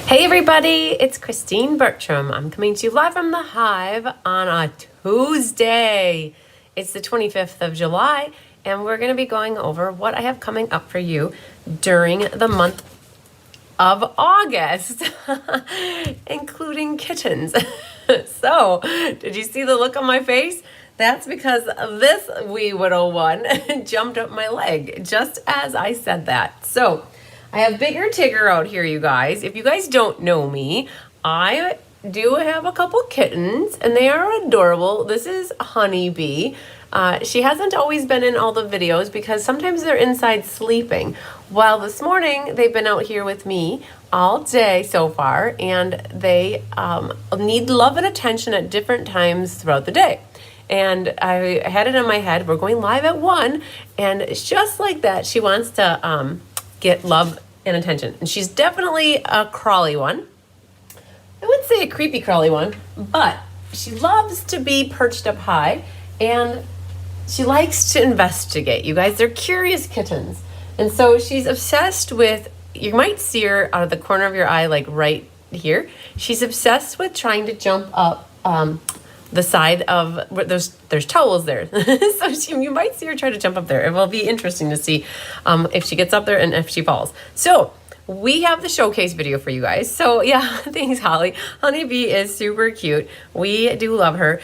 Hey everybody, it's Christine Bertram. I'm coming to you live from the Hive on a Tuesday. It's the 25th of July, and we're going to be going over what I have coming up for you during the month of August, including kittens. So, did you see the look on my face? That's because this wee widow one jumped up my leg just as I said that. So, I have Bigger Tigger out here, you guys. If you guys don't know me, I do have a couple kittens, and they are adorable. This is Honeybee. She hasn't always been in all the videos because sometimes they're inside sleeping. Well, this morning, they've been out here with me all day so far, and they need love and attention at different times throughout the day. And I had it in my head, we're going live at 1, and it's just like that. She wants to get love and attention. And she's definitely a crawly one. I wouldn't say a creepy crawly one, but she loves to be perched up high, and she likes to investigate. You guys, they're curious kittens. And so she's obsessed with, you might see her out of the corner of your eye, like right here. She's obsessed with trying to jump up the side of, there's towels there. So you might see her try to jump up there. It will be interesting to see if she gets up there and if she falls. So we have the showcase video for you guys. So yeah, thanks Holly. Honeybee is super cute. We do love her.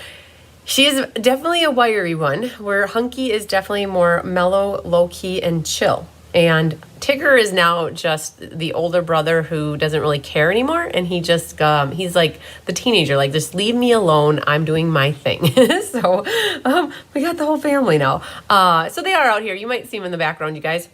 She is definitely a wiry one, where Hunky is definitely more mellow, low-key, and chill. And Tigger is now just the older brother who doesn't really care anymore. And he just, he's like the teenager, like, just leave me alone. I'm doing my thing. So we got the whole family now. So they are out here. You might see them in the background, you guys.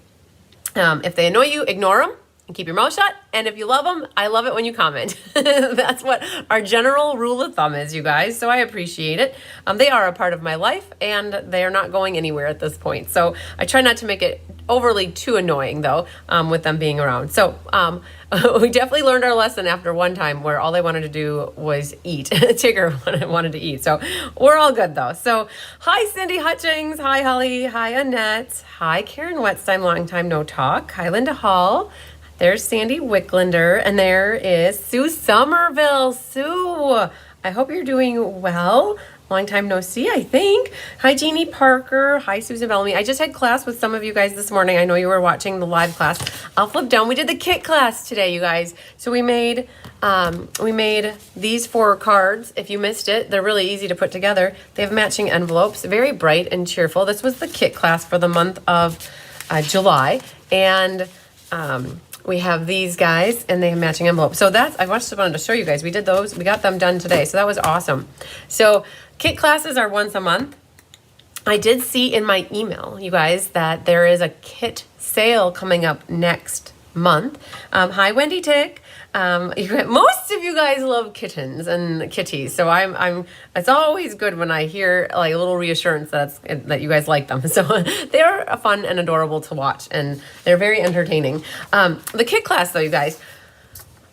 If they annoy you, ignore them and keep your mouth shut. And if you love them, I love it when you comment. That's what our general rule of thumb is, you guys. So I appreciate it. They are a part of my life, and they are not going anywhere at this point. So I try not to make it overly too annoying, though, with them being around. So we definitely learned our lesson after one time where all they wanted to do was eat. Tigger wanted to eat. So we're all good, though. So hi, Cindy Hutchings. Hi, Holly. Hi, Annette. Hi, Karen Wetstein. Long time no talk. Hi, Linda Hall. There's Sandy Wicklander, and there is Sue Somerville. Sue, I hope you're doing well. Long time no see, I think. Hi, Jeannie Parker. Hi, Susan Bellamy. I just had class with some of you guys this morning. I know you were watching the live class. I'll flip down. We did the kit class today, you guys. So we made these 4 cards. If you missed it, they're really easy to put together. They have matching envelopes, very bright and cheerful. This was the kit class for the month of July. And we have these guys, and they have matching envelopes. So that's, I just wanted to show you guys. We did those. We got them done today. So that was awesome. So kit classes are once a month. I did see in my email, you guys, that there is a kit sale coming up next month. Hi, Wendy Tick. Most of you guys love kittens and kitties, so I'm. It's always good when I hear like a little reassurance that you guys like them. So they are fun and adorable to watch, and they're very entertaining. The kit class, though, you guys,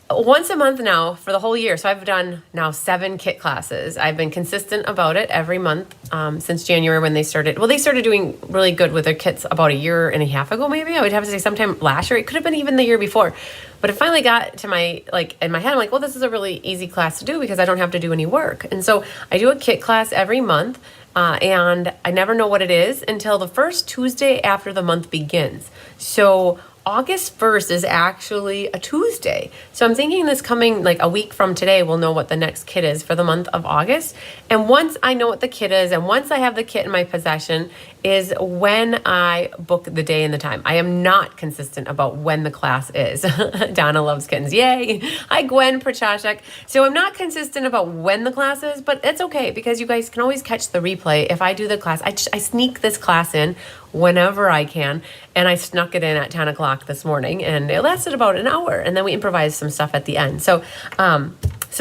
once a month now for the whole year. So I've done now 7 kit classes. I've been consistent about it every month since January when they started. Well, they started doing really good with their kits about a year and a half ago, maybe. I would have to say sometime last year. It could have been even the year before. But it finally got to my, in my head, I'm like, well, this is a really easy class to do because I don't have to do any work. And so I do a kit class every month, and I never know what it is until the first Tuesday after the month begins. So August 1st is actually a Tuesday. So I'm thinking this coming, like a week from today, we'll know what the next kit is for the month of August. And once I know what the kit is, and once I have the kit in my possession, is when I book the day and the time. I am not consistent about when the class is. Donna loves kittens. Yay. Hi, Gwen Prochashek. So I'm not consistent about when the class is, but it's okay because you guys can always catch the replay. If I do the class, I sneak this class in whenever I can. And I snuck it in at 10 o'clock this morning, and it lasted about an hour. And then we improvised some stuff at the end. So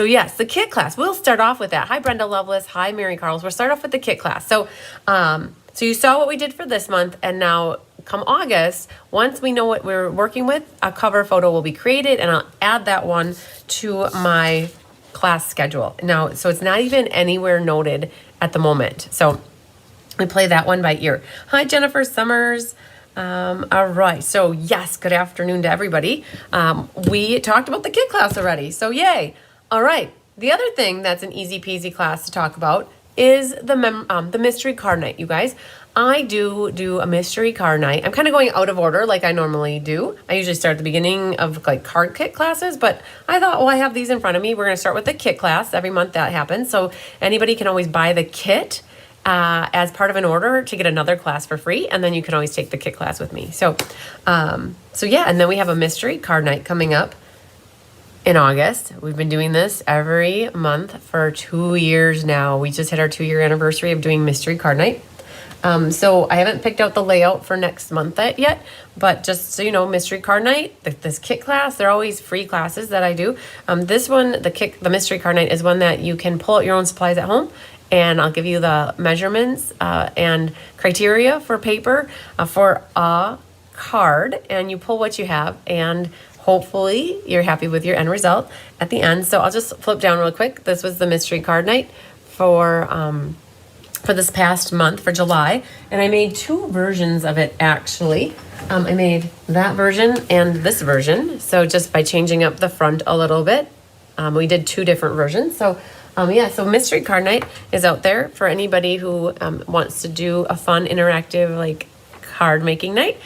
yes, the kit class, we'll start off with that. Hi, Brenda Lovelace. Hi, Mary Carls. We'll start off with the kit class. So you saw what we did for this month, and now come August, once we know what we're working with, a cover photo will be created, and I'll add that one to my class schedule. Now, so it's not even anywhere noted at the moment. So we play that one by ear. Hi, Jennifer Summers. All right. So yes, good afternoon to everybody. We talked about the kit class already. So yay. All right. The other thing that's an easy peasy class to talk about is the mystery card night, you guys. I do a mystery card night. I'm kind of going out of order like I normally do. I usually start at the beginning of like card kit classes, but I thought, well, I have these in front of me. We're going to start with the kit class. Every month that happens. So anybody can always buy the kit as part of an order to get another class for free, and then you can always take the kit class with me. So yeah, and then we have a mystery card night coming up in August. We've been doing this every month for 2 years now. We just hit our 2-year anniversary of doing mystery card night. So I haven't picked out the layout for next month yet, but just so you know, mystery card night, this kit class, they're always free classes that I do. This one, the mystery card night is one that you can pull out your own supplies at home, and I'll give you the measurements and criteria for paper for a card, and you pull what you have, and hopefully you're happy with your end result at the end. So I'll just flip down real quick. This was the mystery card night for this past month, for July, and I made 2 versions of it actually. I made that version and this version, so just by changing up the front a little bit, we did 2 different versions. So yeah, so mystery card night is out there for anybody who wants to do a fun interactive like card making night.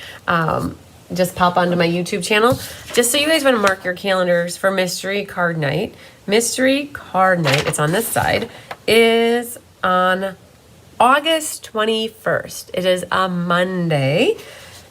Just pop onto my YouTube channel. Just so you guys want to mark your calendars for mystery card night. Mystery card night, it's on this side, is on August 21st. It is a Monday.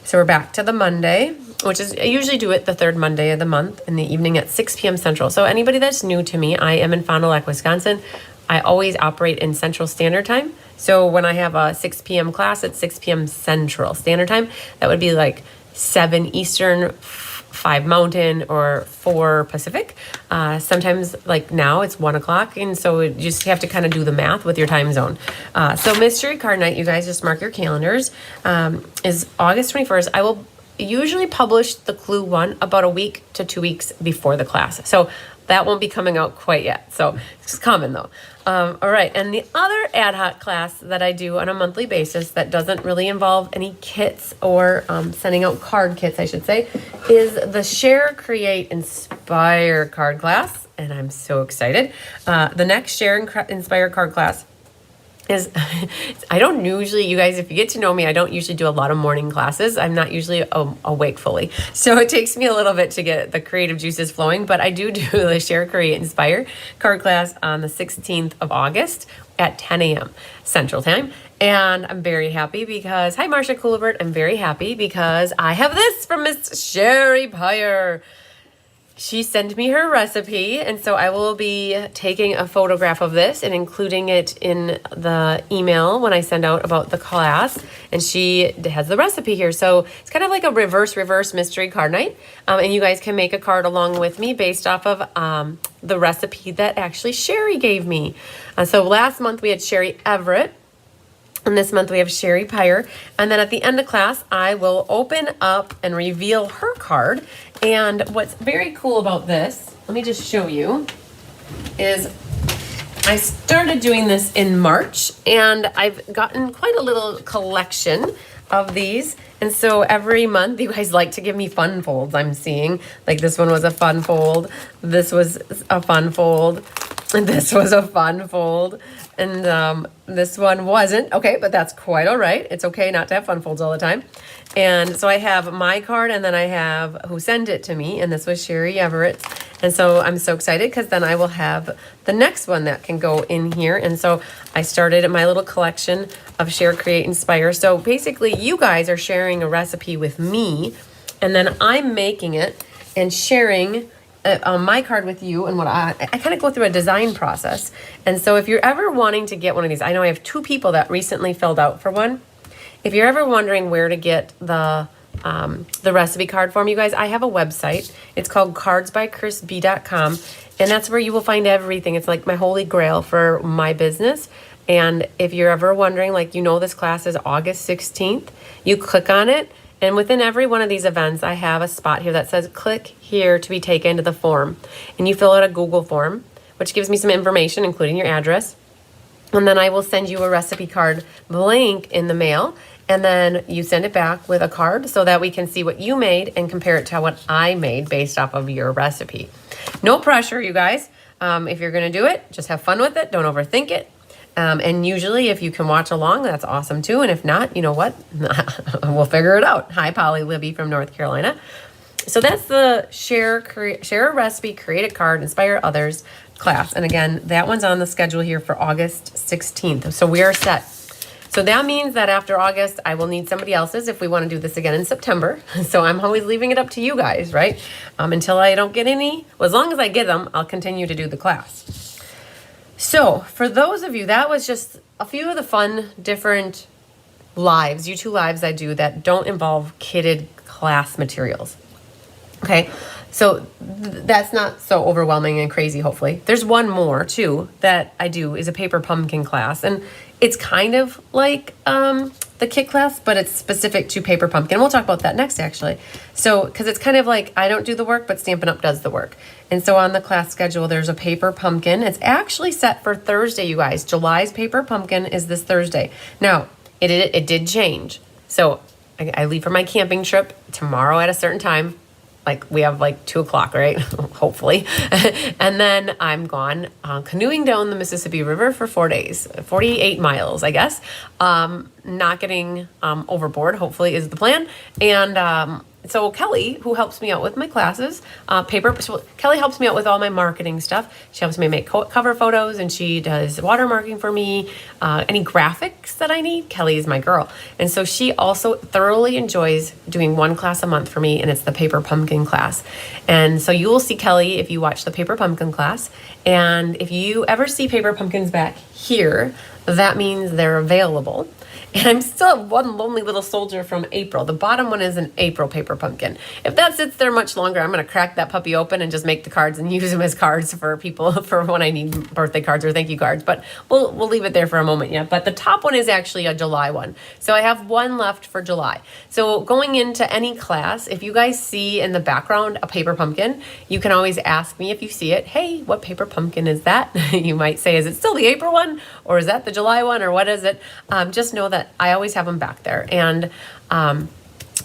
So we're back to the Monday, which is, I usually do it the 3rd Monday of the month in the evening at 6 p.m. Central. So anybody that's new to me, I am in Fond du Lac, Wisconsin. I always operate in Central Standard Time. So when I have a 6 p.m. class, it's 6 p.m. Central Standard Time. That would be like 7 Eastern, 5 Mountain, or 4 Pacific. Sometimes, like now, it's 1 o'clock, and so you just have to kind of do the math with your time zone. So mystery card night, you guys just mark your calendars, is August 21st. I will usually publish the clue one about a week to 2 weeks before the class. So that won't be coming out quite yet. So it's coming though. All right. And the other ad hoc class that I do on a monthly basis that doesn't really involve any kits or sending out card kits, I should say, is the Share, Create, Inspire card class. And I'm so excited. The next Share and Inspire card class is, I don't usually, you guys, if you get to know me, I don't usually do a lot of morning classes. I'm not usually awake fully. So it takes me a little bit to get the creative juices flowing, but I do the Share, Create, Inspire card class on the 16th of August at 10 a.m. Central Time. And I'm very happy because, hi, Marsha Coolibert. I'm very happy because I have this from Miss Sherry Pyer. She sent me her recipe, and so I will be taking a photograph of this and including it in the email when I send out about the class. And she has the recipe here. So it's kind of like a reverse mystery card night. And you guys can make a card along with me based off of the recipe that actually Sherry gave me. So last month we had Sherry Everett. And this month we have Sherry Pyer. And then at the end of class, I will open up and reveal her card. And what's very cool about this, let me just show you, is I started doing this in March, and I've gotten quite a little collection of these. And so every month you guys like to give me fun folds. I'm seeing, like, this one was a fun fold, this was a fun fold, and this was a fun fold, and this one wasn't. Okay, but that's quite all right. It's okay not to have fun folds all the time. And so I have my card, and then I have who sent it to me, and this was Sherry Everett. And so I'm so excited because then I will have the next one that can go in here. And so I started my little collection of Share, Create, Inspire. So basically you guys are sharing a recipe with me, and then I'm making it and sharing my card with you. And what I kind of go through a design process. And so if you're ever wanting to get one of these, I know I have 2 people that recently filled out for one. If you're ever wondering where to get the recipe card form, you guys, I have a website. It's called cardsbychrisb.com, and that's where you will find everything. It's like my holy grail for my business. And if you're ever wondering, like, you know, this class is August 16th, you click on it, and within every one of these events, I have a spot here that says click here to be taken to the form. And you fill out a Google form, which gives me some information, including your address. And then I will send you a recipe card blank in the mail. and then you send it back with a card so that we can see what you made and compare it to what I made based off of your recipe. No pressure, you guys. If you're going to do it, just have fun with it. Don't overthink it. And usually if you can watch along, that's awesome too. And if not, you know what? We'll figure it out. Hi, Polly Libby from North Carolina. So that's the share a recipe, create a card, inspire others class. And again, that one's on the schedule here for August 16th. So we are set. So that means that after August, I will need somebody else's if we want to do this again in September. So I'm always leaving it up to you guys, right? Until I don't get any. Well, as long as I get them, I'll continue to do the class. So for those of you, that was just a few of the fun, different lives, YouTube lives I do that don't involve kitted class materials. Okay, so that's not so overwhelming and crazy, hopefully. There's one more, too, that I do is a paper pumpkin class. And it's kind of like the kit class, but it's specific to paper pumpkin. We'll talk about that next, actually. So, because it's kind of like I don't do the work, but Stampin' Up! Does the work. And so on the class schedule, there's a paper pumpkin. It's actually set for Thursday, you guys. July's paper pumpkin is this Thursday. Now, it did change. So I leave for my camping trip tomorrow at a certain time. Like we have like 2 o'clock, right? Hopefully. And then I'm gone canoeing down the Mississippi River for 4 days, 48 miles, I guess. Not getting overboard, hopefully, is the plan. And so Kelly, who helps me out with my classes, Kelly helps me out with all my marketing stuff. She helps me make cover photos, and she does watermarking for me. Any graphics that I need, Kelly is my girl. And so she also thoroughly enjoys doing one class a month for me, and it's the paper pumpkin class. And so you will see Kelly if you watch the paper pumpkin class. And if you ever see paper pumpkins back here, that means they're available. And I'm still one lonely little soldier from April. The bottom one is an April paper pumpkin. If that sits there much longer, I'm going to crack that puppy open and just make the cards and use them as cards for people for when I need birthday cards or thank you cards. But we'll leave it there for a moment, yeah. But the top one is actually a July one. So I have one left for July. So going into any class, if you guys see in the background a paper pumpkin, you can always ask me if you see it, hey, what paper pumpkin is that? You might say, is it still the April one? Or is that the July one? Or what is it? Just know that I always have them back there. And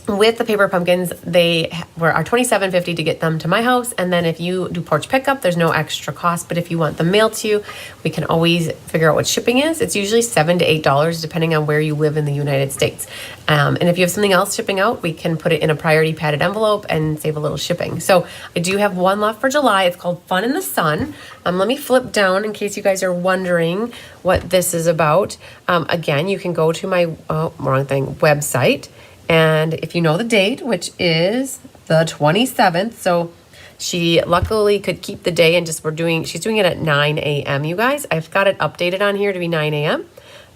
with the paper pumpkins, they are $27.50 to get them to my house. And then if you do porch pickup, there's no extra cost. But if you want them mailed to you, we can always figure out what shipping is. It's usually $7 to $8 depending on where you live in the United States. And if you have something else shipping out, we can put it in a priority padded envelope and save a little shipping. So I do have one left for July. It's called Fun in the Sun. Let me flip down in case you guys are wondering what this is about. Again, you can go to my website. And if you know the date, which is the 27th, so she luckily could keep the day and she's doing it at 9 a.m. You guys, I've got it updated on here to be 9 a.m.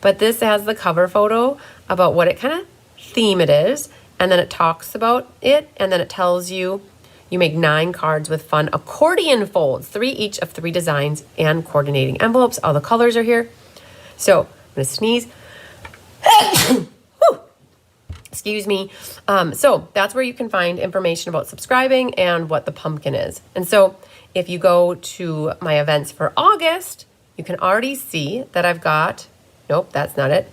But this has the cover photo about what it kind of theme it is. And then it talks about it. And then it tells you, you make 9 cards with fun accordion folds, 3 each of 3 designs and coordinating envelopes. All the colors are here. So I'm going to sneeze. Excuse me. So that's where you can find information about subscribing and what the pumpkin is. And so if you go to my events for August, you can already see that I've got, nope, that's not it.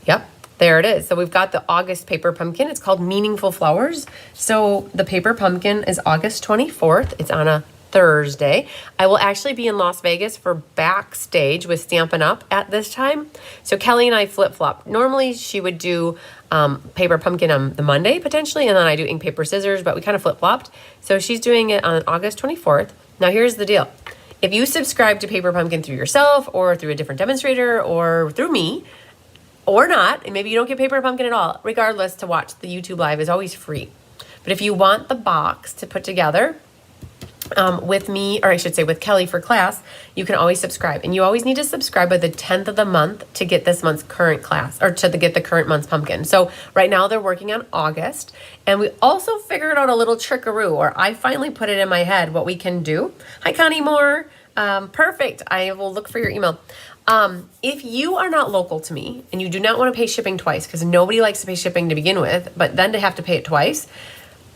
Yep, there it is. So we've got the August paper pumpkin. It's called Meaningful Flowers. So the paper pumpkin is August 24th. It's on a Thursday. I will actually be in Las Vegas for backstage with Stampin' Up! At this time. So Kelly and I flip-flop. Normally she would do paper pumpkin on the Monday potentially, and then I do ink, paper, scissors, but we kind of flip-flopped. So she's doing it on August 24th. Now here's the deal. If you subscribe to Paper Pumpkin through yourself or through a different demonstrator or through me, or not, and maybe you don't get Paper Pumpkin at all, regardless, to watch the YouTube live is always free. But if you want the box to put together, with me, or I should say with Kelly for class, you can always subscribe. And you always need to subscribe by the 10th of the month to get this month's current class, or to get the current month's pumpkin. So right now they're working on August. And we also figured out a little trickaroo, or I finally put it in my head what we can do. Hi, Connie Moore. Perfect. I will look for your email. If you are not local to me and you do not want to pay shipping twice, because nobody likes to pay shipping to begin with, but then to have to pay it twice,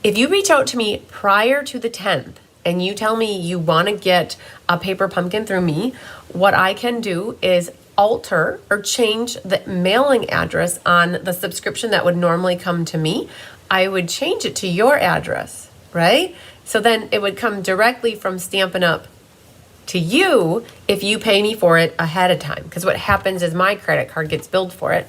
if you reach out to me prior to the 10th, and you tell me you want to get a paper pumpkin through me, what I can do is alter or change the mailing address on the subscription that would normally come to me, I would change it to your address, right? So then it would come directly from Stampin' Up! To you if you pay me for it ahead of time. Because what happens is my credit card gets billed for it.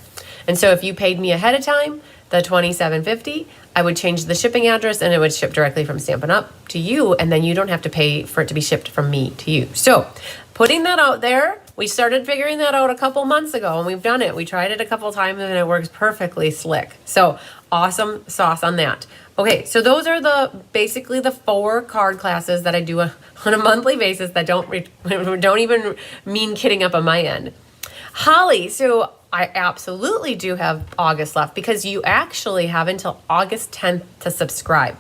And so if you paid me ahead of time, the $27.50, I would change the shipping address and it would ship directly from Stampin' Up! To you, and then you don't have to pay for it to be shipped from me to you. So putting that out there, we started figuring that out a couple months ago and we've done it. We tried it a couple times and it works perfectly slick. So awesome sauce on that. Okay, so those are basically the 4 card classes that I do on a monthly basis that don't even mean kidding up on my end. Holly, so I absolutely do have August left because you actually have until August 10th to subscribe.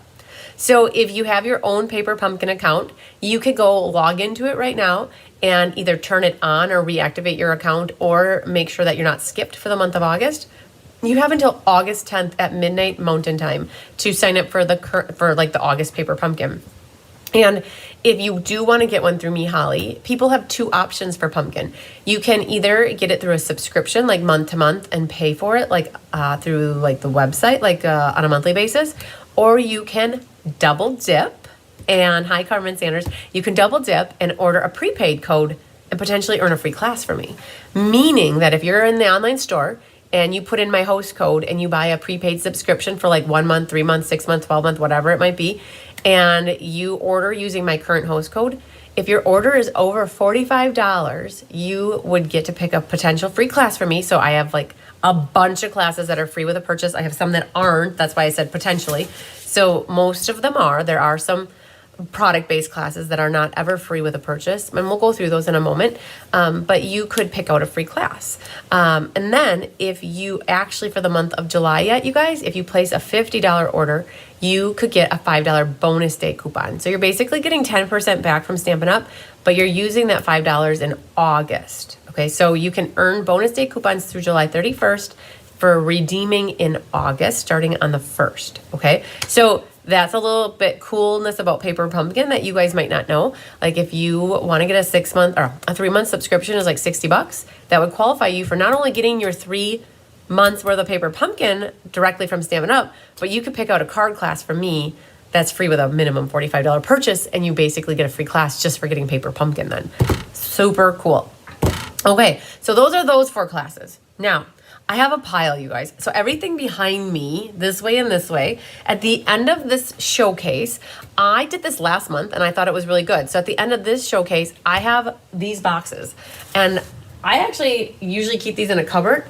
So if you have your own Paper Pumpkin account, you could go log into it right now and either turn it on or reactivate your account or make sure that you're not skipped for the month of August. You have until August 10th at midnight Mountain Time to sign up for the August Paper Pumpkin. And if you do want to get one through me, Holly, people have 2 options for pumpkin. You can either get it through a subscription, like month to month, and pay for it through the website, on a monthly basis, or you can double dip. And hi, Carmen Sanders, you can double dip and order a prepaid code and potentially earn a free class from me. Meaning that if you're in the online store and you put in my host code and you buy a prepaid subscription for 1 month, 3 months, 6 months, 12 months, whatever it might be, and you order using my current host code, if your order is over $45, you would get to pick a potential free class from me. So I have a bunch of classes that are free with a purchase. I have some that aren't. That's why I said potentially. So most of them are. There are some product-based classes that are not ever free with a purchase, and we'll go through those in a moment, but you could pick out a free class. And then if you actually, for the month of July yet, you guys, if you place a $50 order, you could get a $5 bonus day coupon. So you're basically getting 10% back from Stampin' Up!, but you're using that $5 in August. Okay, so you can earn bonus day coupons through July 31st for redeeming in August, starting on the 1st. Okay, so that's a little bit coolness about Paper Pumpkin that you guys might not know. If you want to get a 6-month or a 3-month subscription is $60. That would qualify you for not only getting your 3 months worth of Paper Pumpkin directly from Stampin' Up, but you could pick out a card class from me that's free with a minimum $45 purchase, and you basically get a free class just for getting Paper Pumpkin then. Super cool. Okay, so those are those 4 classes. Now, I have a pile, you guys. So everything behind me, this way and this way, at the end of this showcase, I did this last month and I thought it was really good. So at the end of this showcase, I have these boxes. And I actually usually keep these in a cupboard,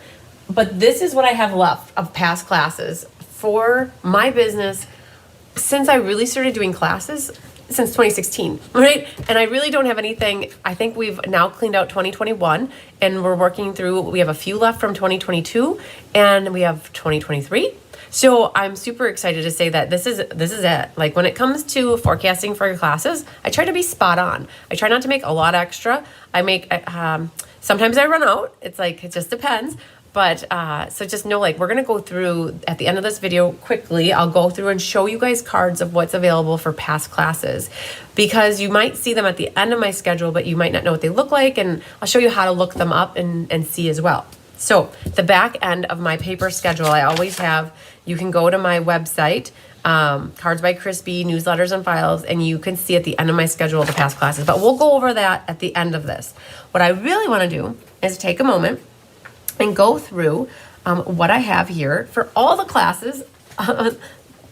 but this is what I have left of past classes for my business since I really started doing classes since 2016, right? And I really don't have anything. I think we've now cleaned out 2021 and we're working through, we have a few left from 2022 and we have 2023. So I'm super excited to say that this is it. When it comes to forecasting for your classes, I try to be spot on. I try not to make a lot extra. Sometimes I run out. It just depends. But so just know, we're going to go through at the end of this video quickly. I'll go through and show you guys cards of what's available for past classes, because you might see them at the end of my schedule, but you might not know what they look like. And I'll show you how to look them up and see as well. So the back end of my paper schedule, I always have, you can go to my website, Cards by Chris B, newsletters and files, and you can see at the end of my schedule the past classes. But we'll go over that at the end of this. What I really want to do is take a moment and go through what I have here for all the classes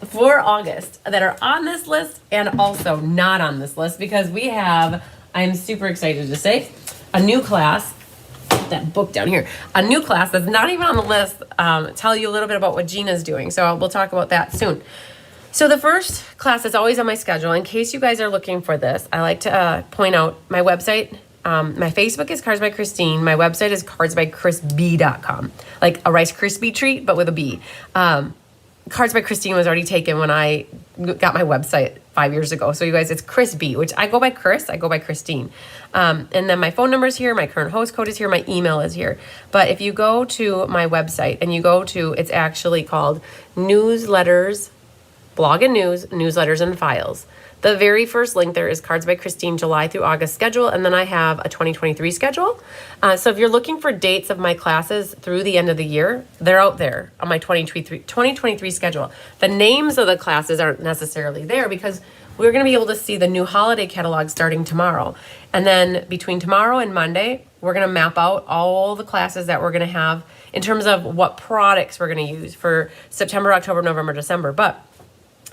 for August that are on this list and also not on this list, because we have, I'm super excited to say, a new class, that book down here, a new class that's not even on the list, tell you a little bit about what Gina's doing. So we'll talk about that soon. So the first class is always on my schedule. In case you guys are looking for this, I like to point out my website. My Facebook is Cards by Christine. My website is cardsbychrisb.com. Like a Rice Krispie treat, but with a B. Cards by Christine was already taken when I got my website 5 years ago. So you guys, it's Chris B, which I go by Chris, I go by Christine. And then my phone number is here, my current host code is here, my email is here. But if you go to my website and you go to, it's actually called Newsletters, Blog and News, Newsletters and Files. The very first link there is Cards by Christine July through August schedule, and then I have a 2023 schedule. So if you're looking for dates of my classes through the end of the year, they're out there on my 2023 schedule. The names of the classes aren't necessarily there because we're going to be able to see the new holiday catalog starting tomorrow. And then between tomorrow and Monday, we're going to map out all the classes that we're going to have in terms of what products we're going to use for September, October, November, December. But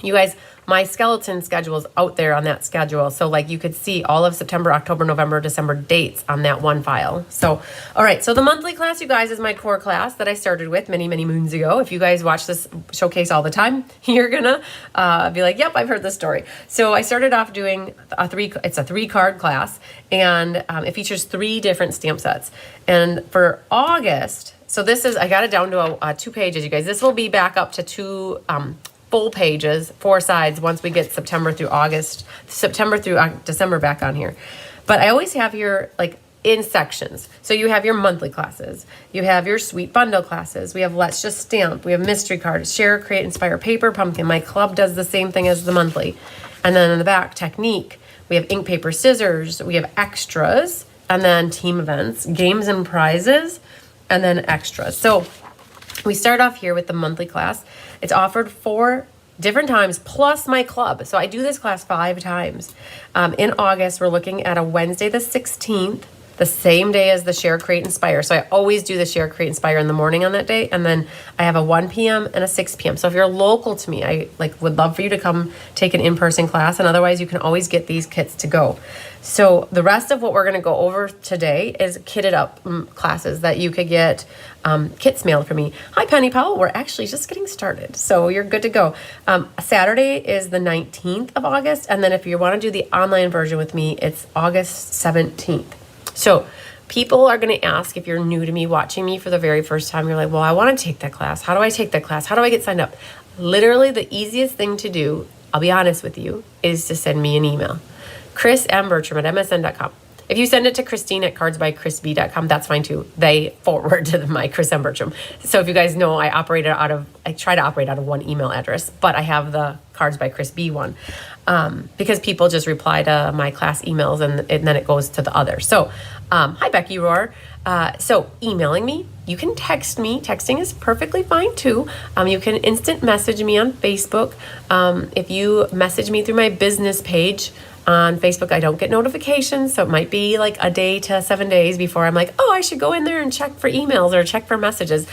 you guys, my skeleton schedule is out there on that schedule. So like you could see all of September, October, November, December dates on that one file. So, all right. So the monthly class, you guys, is my core class that I started with many, many moons ago. If you guys watch this showcase all the time, you're going to be like, yep, I've heard this story. So I started off doing it's a 3-card class, and it features 3 different stamp sets. And for August, so this is, I got it down to 2 pages, you guys. This will be back up to 2 full pages, 4 sides once we get September through December back on here. But I always have here like in sections. So you have your monthly classes, you have your sweet bundle classes, we have Let's Just Stamp, we have mystery cards, share, create, inspire, paper, pumpkin. My club does the same thing as the monthly. And then in the back, technique, we have ink, paper, scissors, we have extras, and then team events, games and prizes, and then extras. So we start off here with the monthly class. It's offered 4 different times plus my club. So I do this class 5 times. In August, we're looking at a Wednesday the 16th, the same day as the Share, Create, Inspire. So I always do the Share, Create, Inspire in the morning on that day. And then I have a 1 p.m. and a 6 p.m. So if you're local to me, I would love for you to come take an in-person class. And otherwise, you can always get these kits to go. So the rest of what we're going to go over today is kitted up classes that you could get kits mailed from me. Hi, Penny Powell. We're actually just getting started, so you're good to go. Saturday is the 19th of August, and then if you want to do the online version with me, it's August 17th. So people are going to ask, if you're new to me, watching me for the very first time, you're like, well, I want to take that class. How do I take that class? How do I get signed up? Literally the easiest thing to do, I'll be honest with you, is to send me an email. chrismbertram@msn.com. If you send it to Christine at cardsbychrisb.com, that's fine too. They forward to my Chris M. Bertram. So if you guys know, I try to operate out of one email address, but I have the Cards by Chris B one because people just reply to my class emails and then it goes to the other. So, hi Becky Rohr. So emailing me, you can text me. Texting is perfectly fine too. You can instant message me on Facebook. If you message me through my business page, on Facebook, I don't get notifications, so it might be like a day to 7 days before I'm like, oh, I should go in there and check for emails or check for messages,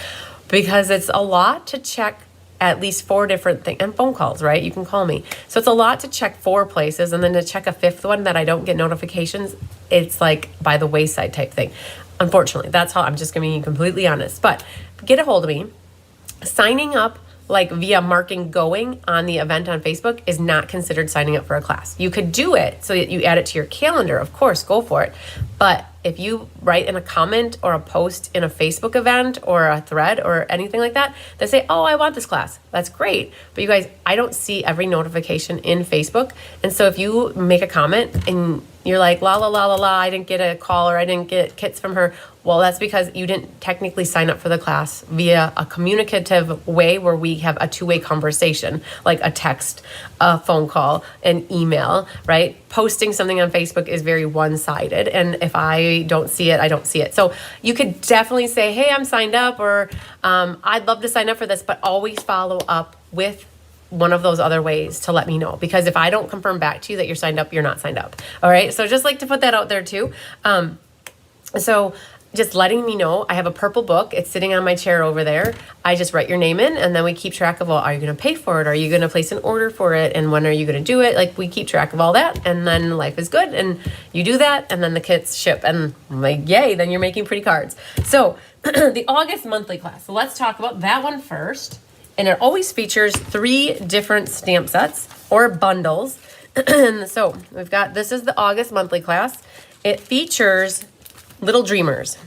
because it's a lot to check at least 4 different things, and phone calls, right? You can call me. So it's a lot to check 4 places, and then to check a 5th one that I don't get notifications, it's like by the wayside type thing. Unfortunately, that's how I'm just gonna be completely honest. But get a hold of me. Signing up like via marking going on the event on Facebook is not considered signing up for a class. You could do it so that you add it to your calendar, of course, go for it. But if you write in a comment or a post in a Facebook event or a thread or anything like that, they say, oh, I want this class. That's great. But you guys, I don't see every notification in Facebook. And so if you make a comment and you're like, la, la, la, la, la, I didn't get a call or I didn't get kits from her. Well, that's because you didn't technically sign up for the class via a communicative way where we have a 2-way conversation, like a text, a phone call, an email, right? Posting something on Facebook is very one-sided. And if I don't see it, I don't see it. So you could definitely say, hey, I'm signed up, or I'd love to sign up for this, but always follow up with one of those other ways to let me know. Because if I don't confirm back to you that you're signed up, you're not signed up. All right. So just like to put that out there too. So just letting me know. I have a purple book. It's sitting on my chair over there. I just write your name in, and then we keep track of, well, are you going to pay for it? Are you going to place an order for it? And when are you going to do it? Like, we keep track of all that, and then life is good, and you do that, and then the kits ship, and I'm like, yay, then you're making pretty cards. So the August monthly class. So let's talk about that one first. And it always features 3 different stamp sets or bundles. So we've got, this is the August monthly class. It features Little Dreamers.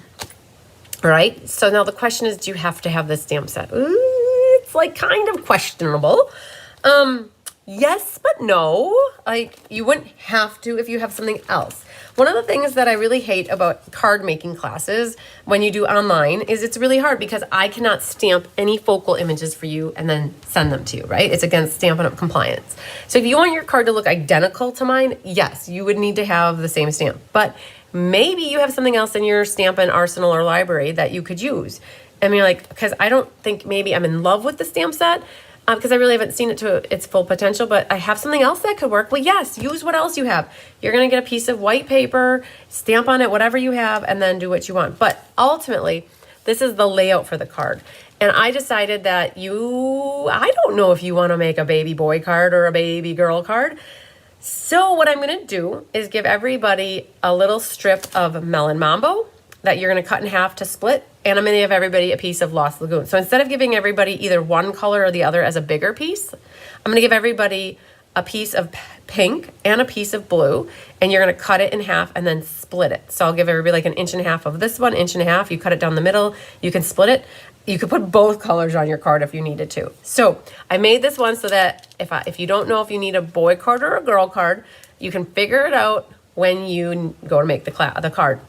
All right. So now the question is, do you have to have this stamp set? Ooh, it's like kind of questionable. Yes, but no. Like, you wouldn't have to if you have something else. One of the things that I really hate about card making classes when you do online is it's really hard because I cannot stamp any focal images for you and then send them to you, right? It's against Stampin' Up! Compliance. So if you want your card to look identical to mine, yes, you would need to have the same stamp. But maybe you have something else in your Stampin' arsenal or library that you could use. I mean, like, because I don't think maybe I'm in love with the stamp set, because I really haven't seen it to its full potential, but I have something else that could work. Well, yes, use what else you have. You're going to get a piece of white paper, stamp on it, whatever you have, and then do what you want. But ultimately, this is the layout for the card. And I decided that I don't know if you want to make a baby boy card or a baby girl card. So what I'm going to do is give everybody a little strip of Melon Mambo that you're going to cut in half to split. And I'm going to give everybody a piece of Lost Lagoon. So instead of giving everybody either one color or the other as a bigger piece, I'm going to give everybody a piece of pink and a piece of blue. And you're going to cut it in half and then split it. So I'll give everybody like 1.5 inches of this one, 1.5 inches. You cut it down the middle. You can split it. You could put both colors on your card if you needed to. So I made this one so that if you don't know if you need a boy card or a girl card, you can figure it out when you go to make the card.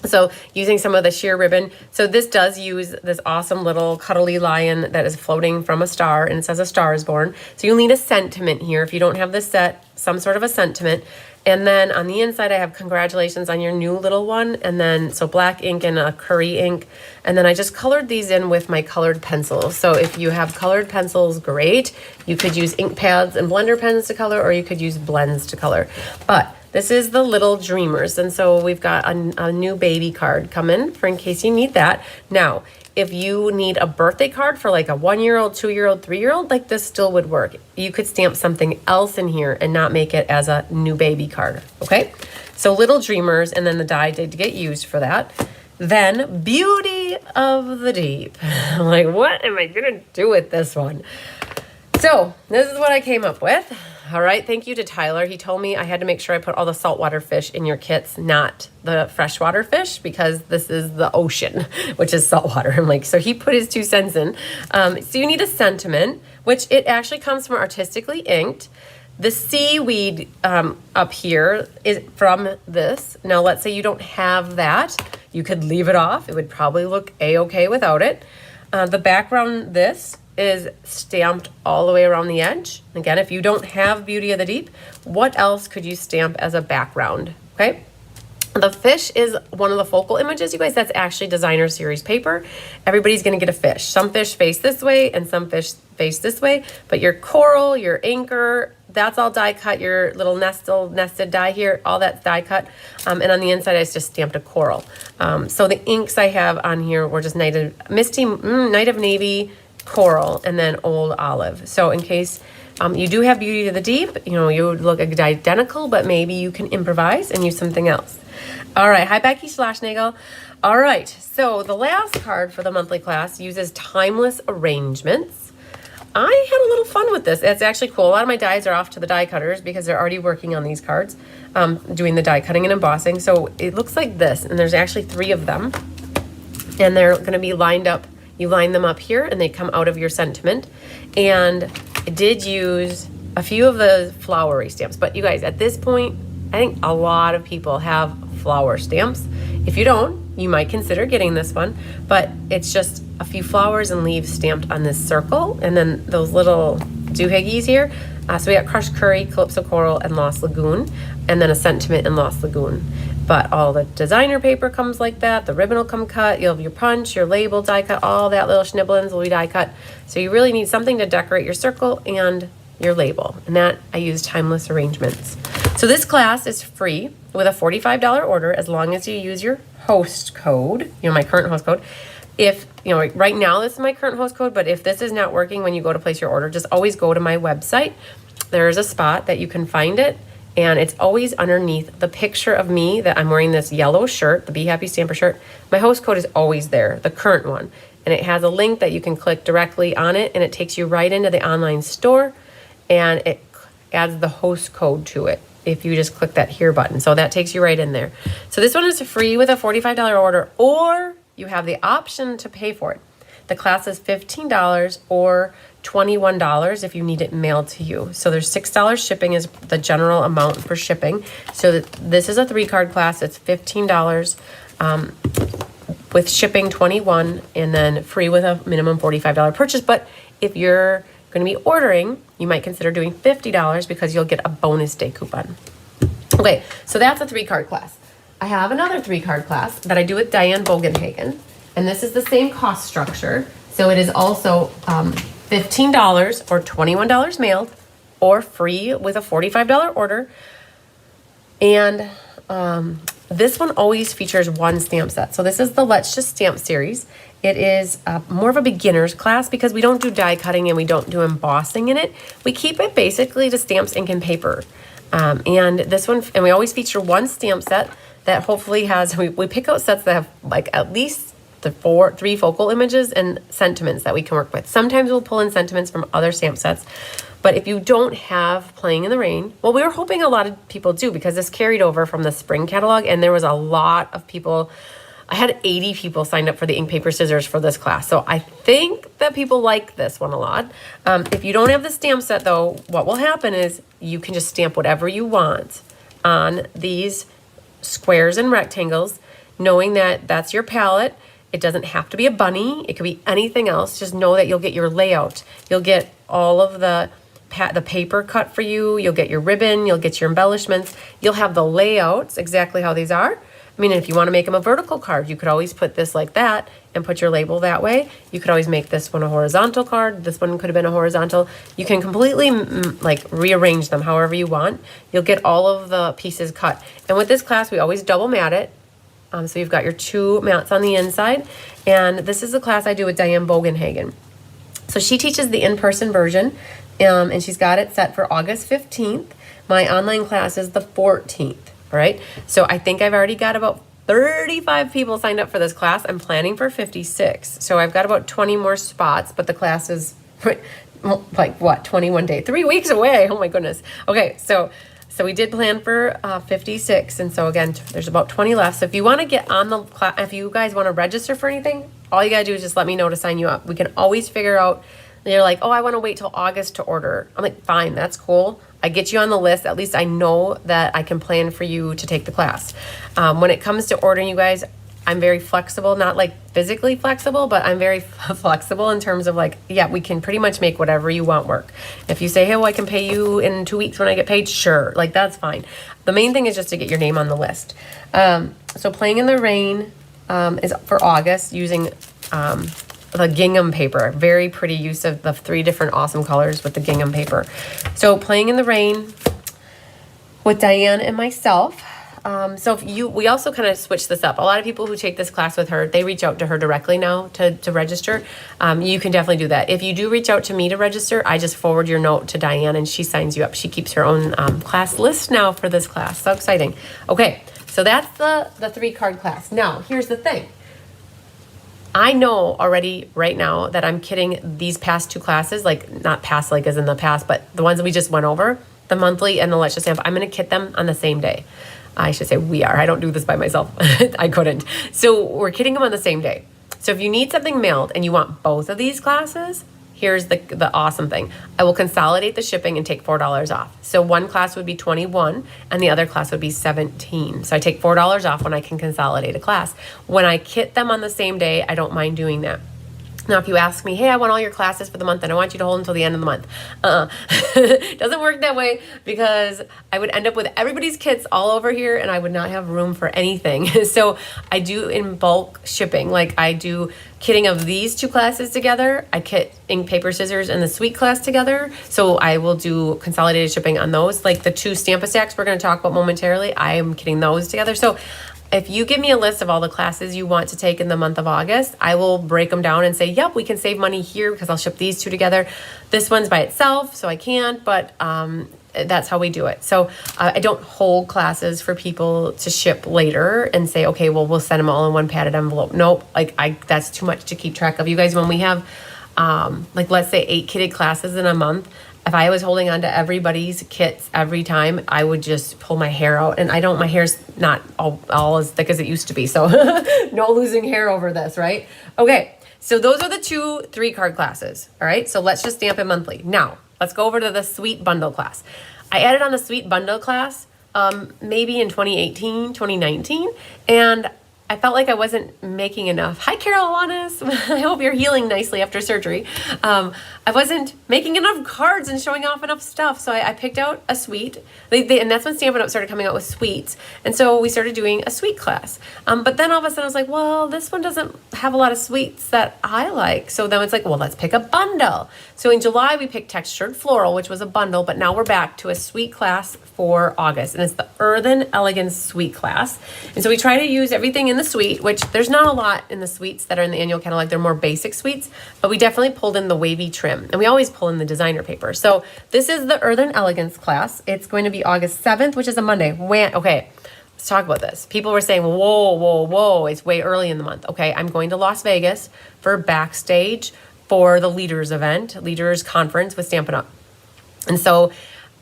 So using some of the sheer ribbon. So this does use this awesome little cuddly lion that is floating from a star, and it says a star is born. So you'll need a sentiment here. If you don't have this set, some sort of a sentiment. And then on the inside, I have congratulations on your new little one. And then, so black ink and a curry ink. And then I just colored these in with my colored pencils. So if you have colored pencils, great. You could use ink pads and blender pens to color, or you could use blends to color. But this is the Little Dreamers. And so we've got a new baby card coming for in case you need that. Now, if you need a birthday card for like a 1-year-old, 2-year-old, 3-year-old, like this still would work. You could stamp something else in here and not make it as a new baby card, okay? So Little Dreamers, and then the die did get used for that. Then Beauty of the Deep. I'm like, what am I gonna do with this one? So this is what I came up with. All right, thank you to Tyler. He told me I had to make sure I put all the saltwater fish in your kits, not the freshwater fish, because this is the ocean, which is saltwater. I'm like, so he put his 2 cents in. So you need a sentiment, which it actually comes from Artistically Inked. The seaweed up here is from this. Now, let's say you don't have that. You could leave it off. It would probably look A-okay without it. The background, this is stamped all the way around the edge. Again, if you don't have Beauty of the Deep, what else could you stamp as a background? Okay. The fish is one of the focal images, you guys. That's actually designer series paper. Everybody's going to get a fish. Some fish face this way and some fish face this way. But your coral, your anchor, that's all die cut. Your little nested die here, all that's die cut. And on the inside, I just stamped a coral. So the inks I have on here were just Night of Navy, coral, and then Old Olive. So in case you do have Beauty to the Deep, you know, you would look identical, but maybe you can improvise and use something else. All right. Hi, Becky Schlashnagel. All right. So the last card for the monthly class uses timeless arrangements. I had a little fun with this. It's actually cool. A lot of my dies are off to the die cutters because they're already working on these cards, doing the die cutting and embossing. So it looks like this, and there's actually 3 of them, and they're going to be lined up. You line them up here and they come out of your sentiment. And I did use a few of the flowery stamps, but you guys, at this point, I think a lot of people have flower stamps. If you don't, you might consider getting this one, but it's just a few flowers and leaves stamped on this circle. And then those little doohickeys here. So we got Crushed Curry, Calypso Coral, and Lost Lagoon, and then a sentiment in Lost Lagoon. But all the designer paper comes like that. The ribbon will come cut. You'll have your punch, your label die cut, all that little schnibblins will be die cut. So you really need something to decorate your circle and your label. And that I use timeless arrangements. So this class is free with a $45 order as long as you use your host code, my current host code. If, right now this is my current host code, but if this is not working when you go to place your order, just always go to my website. There is a spot that you can find it. And it's always underneath the picture of me that I'm wearing this yellow shirt, the Be Happy Stamper shirt. My host code is always there, the current one. And it has a link that you can click directly on it, and it takes you right into the online store, and it adds the host code to it if you just click that here button. So that takes you right in there. So this one is free with a $45 order, or you have the option to pay for it. The class is $15 or $21 if you need it mailed to you. So there's $6 shipping is the general amount for shipping. So this is a 3-card class. It's $15 with shipping, $21, and then free with a minimum $45 purchase. But if you're going to be ordering, you might consider doing $50 because you'll get a bonus day coupon. Okay, so that's a 3-card class. I have another 3-card class that I do with Diane Bogenhagen, and this is the same cost structure. So it is also $15 or $21 mailed, or free with a $45 order. And this one always features one stamp set. So this is the Let's Just Stamp series. It is more of a beginner's class because we don't do die cutting and we don't do embossing in it. We keep it basically to stamps, ink, and paper. And this one, and we always feature one stamp set that hopefully has, we pick out sets that have like at least the 3 focal images and sentiments that we can work with. Sometimes we'll pull in sentiments from other stamp sets. But if you don't have Playing in the Rain, well, we were hoping a lot of people do because this carried over from the spring catalog, and there was a lot of people. I had 80 people signed up for the ink, paper, scissors for this class. So I think that people like this one a lot. If you don't have the stamp set, though, what will happen is you can just stamp whatever you want on these squares and rectangles, knowing that that's your palette. It doesn't have to be a bunny. It could be anything else. Just know that you'll get your layout. You'll get all of the paper cut for you. You'll get your ribbon. You'll get your embellishments. You'll have the layouts exactly how these are. I mean, if you want to make them a vertical card, you could always put this like that and put your label that way. You could always make this one a horizontal card. This one could have been a horizontal. You can completely like rearrange them however you want. You'll get all of the pieces cut. And with this class, we always double mat it. So you've got your 2 mats on the inside. And this is the class I do with Diane Bogenhagen. So she teaches the in-person version, and she's got it set for August 15th. My online class is the 14th, all right? So I think I've already got about 35 people signed up for this class. I'm planning for 56. So I've got about 20 more spots, but the class is like what, 21 days, 3 weeks away. Oh my goodness. Okay, so we did plan for 56, and so again, there's about 20 left. So if you want to get on the class, if you guys want to register for anything, all you gotta do is just let me know to sign you up. We can always figure out. You're like, oh, I want to wait till August to order. I'm like, fine, that's cool. I get you on the list. At least I know that I can plan for you to take the class. When it comes to ordering, you guys, I'm very flexible, not like physically flexible, but I'm very flexible in terms of like, yeah, we can pretty much make whatever you want work. If you say, hey, well, I can pay you in 2 weeks when I get paid, sure, like that's fine. The main thing is just to get your name on the list. So Playing in the Rain is for August using the gingham paper. Very pretty use of the 3 different awesome colors with the gingham paper. So Playing in the Rain with Diane and myself. So we also kind of switch this up. A lot of people who take this class with her, they reach out to her directly now to register. You can definitely do that. If you do reach out to me to register, I just forward your note to Diane and she signs you up. She keeps her own class list now for this class. So exciting. Okay, so that's the 3-card class. Now, here's the thing. I know already right now that I'm kidding these past 2 classes, like not past like as in the past, but the ones that we just went over, the monthly and the Let's Just Stamp, I'm going to kit them on the same day. I should say we are. I don't do this by myself. I couldn't. So we're kitting them on the same day. So if you need something mailed and you want both of these classes, here's the awesome thing. I will consolidate the shipping and take $4 off. So one class would be $21 and the other class would be $17. So I take $4 off when I can consolidate a class. When I kit them on the same day, I don't mind doing that. Now, if you ask me, hey, I want all your classes for the month and I want you to hold until the end of the month. Doesn't work that way because I would end up with everybody's kits all over here and I would not have room for anything. So I do in bulk shipping. Like I do kitting of these 2 classes together. I kit ink, paper, scissors, and the sweet class together. So I will do consolidated shipping on those. Like the 2 Stamp-A-Stacks we're going to talk about momentarily, I am kitting those together. So if you give me a list of all the classes you want to take in the month of August, I will break them down and say, yep, we can save money here because I'll ship these 2 together. This one's by itself, so I can't, but that's how we do it. So I don't hold classes for people to ship later and say, okay, well, we'll send them all in one padded envelope. Nope, that's too much to keep track of. You guys, when we have, let's say 8 kitted classes in a month, if I was holding on to everybody's kits every time, I would just pull my hair out. And my hair's not all as thick as it used to be. So no losing hair over this, right? Okay, So those are the 2 3-card classes. All right. So let's just stamp it monthly. Now let's go over to the Sweet Bundle class. I added on the Sweet Bundle class maybe in 2018, 2019. And I felt like I wasn't making enough. Hi, Carol Alanis. I hope you're healing nicely after surgery. I wasn't making enough cards and showing off enough stuff. So I picked out a suite. And that's when Stampin' Up! Started coming out with suites. And so we started doing a suite class. But then all of a sudden I was like, well, this one doesn't have a lot of suites that I like. So then it's like, well, let's pick a bundle. So in July, we picked Textured Floral, which was a bundle. But now we're back to a suite class for August. And it's the Earthen Elegance suite class. And so we try to use everything in the suite, which there's not a lot in the suites that are in the annual catalog. They're more basic suites, but we definitely pulled in the wavy trim, and we always pull in the designer paper. So this is the Earthen Elegance class. It's going to be August 7th, which is a Monday. Okay, let's talk about this. People were saying, whoa, it's way early in the month. Okay, I'm going to Las Vegas for backstage for the Leaders event, Leaders Conference with Stampin' Up! And so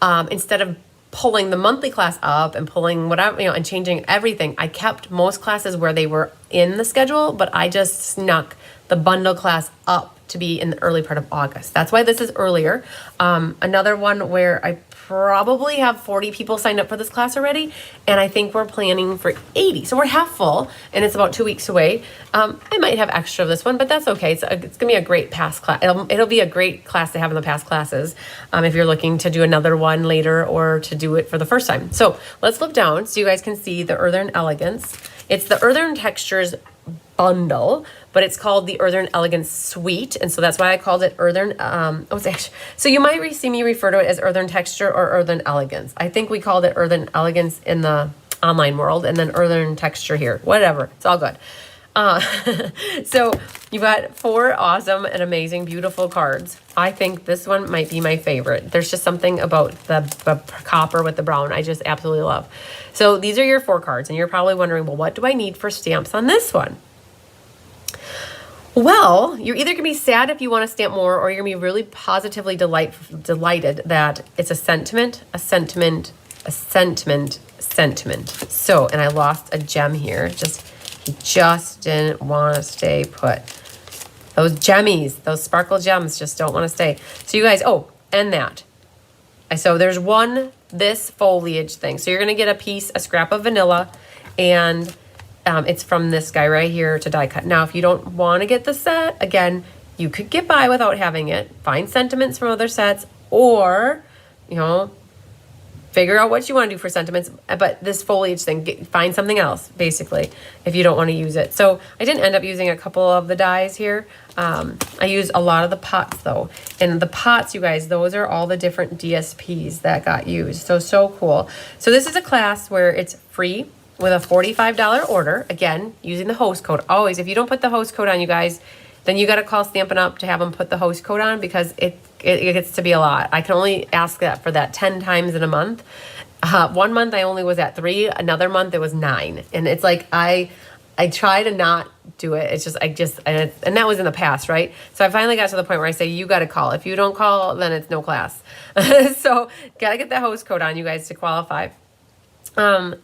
instead of pulling the monthly class up and pulling whatever, and changing everything, I kept most classes where they were in the schedule, but I just snuck the bundle class up to be in the early part of August. That's why this is earlier. Another one where I probably have 40 people signed up for this class already, and I think we're planning for 80. So we're half full, and it's about 2 weeks away. I might have extra of this one, but that's okay. It's going to be a great past class. It'll be a great class to have in the past classes if you're looking to do another one later or to do it for the first time. So let's flip down so you guys can see the Earthen Elegance. It's the Earthen Textures bundle, but it's called the Earthen Elegance Suite, and so that's why I called it Earthen. So you might see me refer to it as Earthen Texture or Earthen Elegance. I think we called it Earthen Elegance in the online world, and then Earthen Texture here. Whatever, it's all good. So you've got 4 awesome and amazing, beautiful cards. I think this one might be my favorite. There's just something about the copper with the brown I just absolutely love. So these are your 4 cards, and you're probably wondering, well, what do I need for stamps on this one? Well, you're either going to be sad if you want to stamp more, or you're going to be really positively delighted that it's a sentiment, a sentiment, a sentiment, sentiment. So, and I lost a gem here. He just didn't want to stay put. Those gemmies, those sparkle gems just don't want to stay. So you guys, and that. So there's this foliage thing. So you're going to get a piece, a scrap of vanilla, and it's from this guy right here to die cut. Now, if you don't want to get the set, again, you could get by without having it. Find sentiments from other sets, or, figure out what you want to do for sentiments. But this foliage thing, find something else, basically, if you don't want to use it. So I didn't end up using a couple of the dies here. I used a lot of the pots, though. And the pots, you guys, those are all the different DSPs that got used. So cool. So this is a class where it's free with a $45 order, again, using the host code. Always, if you don't put the host code on, you guys, then you got to call Stampin' Up! To have them put the host code on, because it gets to be a lot. I can only ask for that 10 times in a month. 1 month I only was at 3. Another month it was 9. And it's like I try to not do it. It's just and that was in the past, right? So I finally got to the point where I say, you got to call. If you don't call, then it's no class. So got to get that host code on, you guys, to qualify.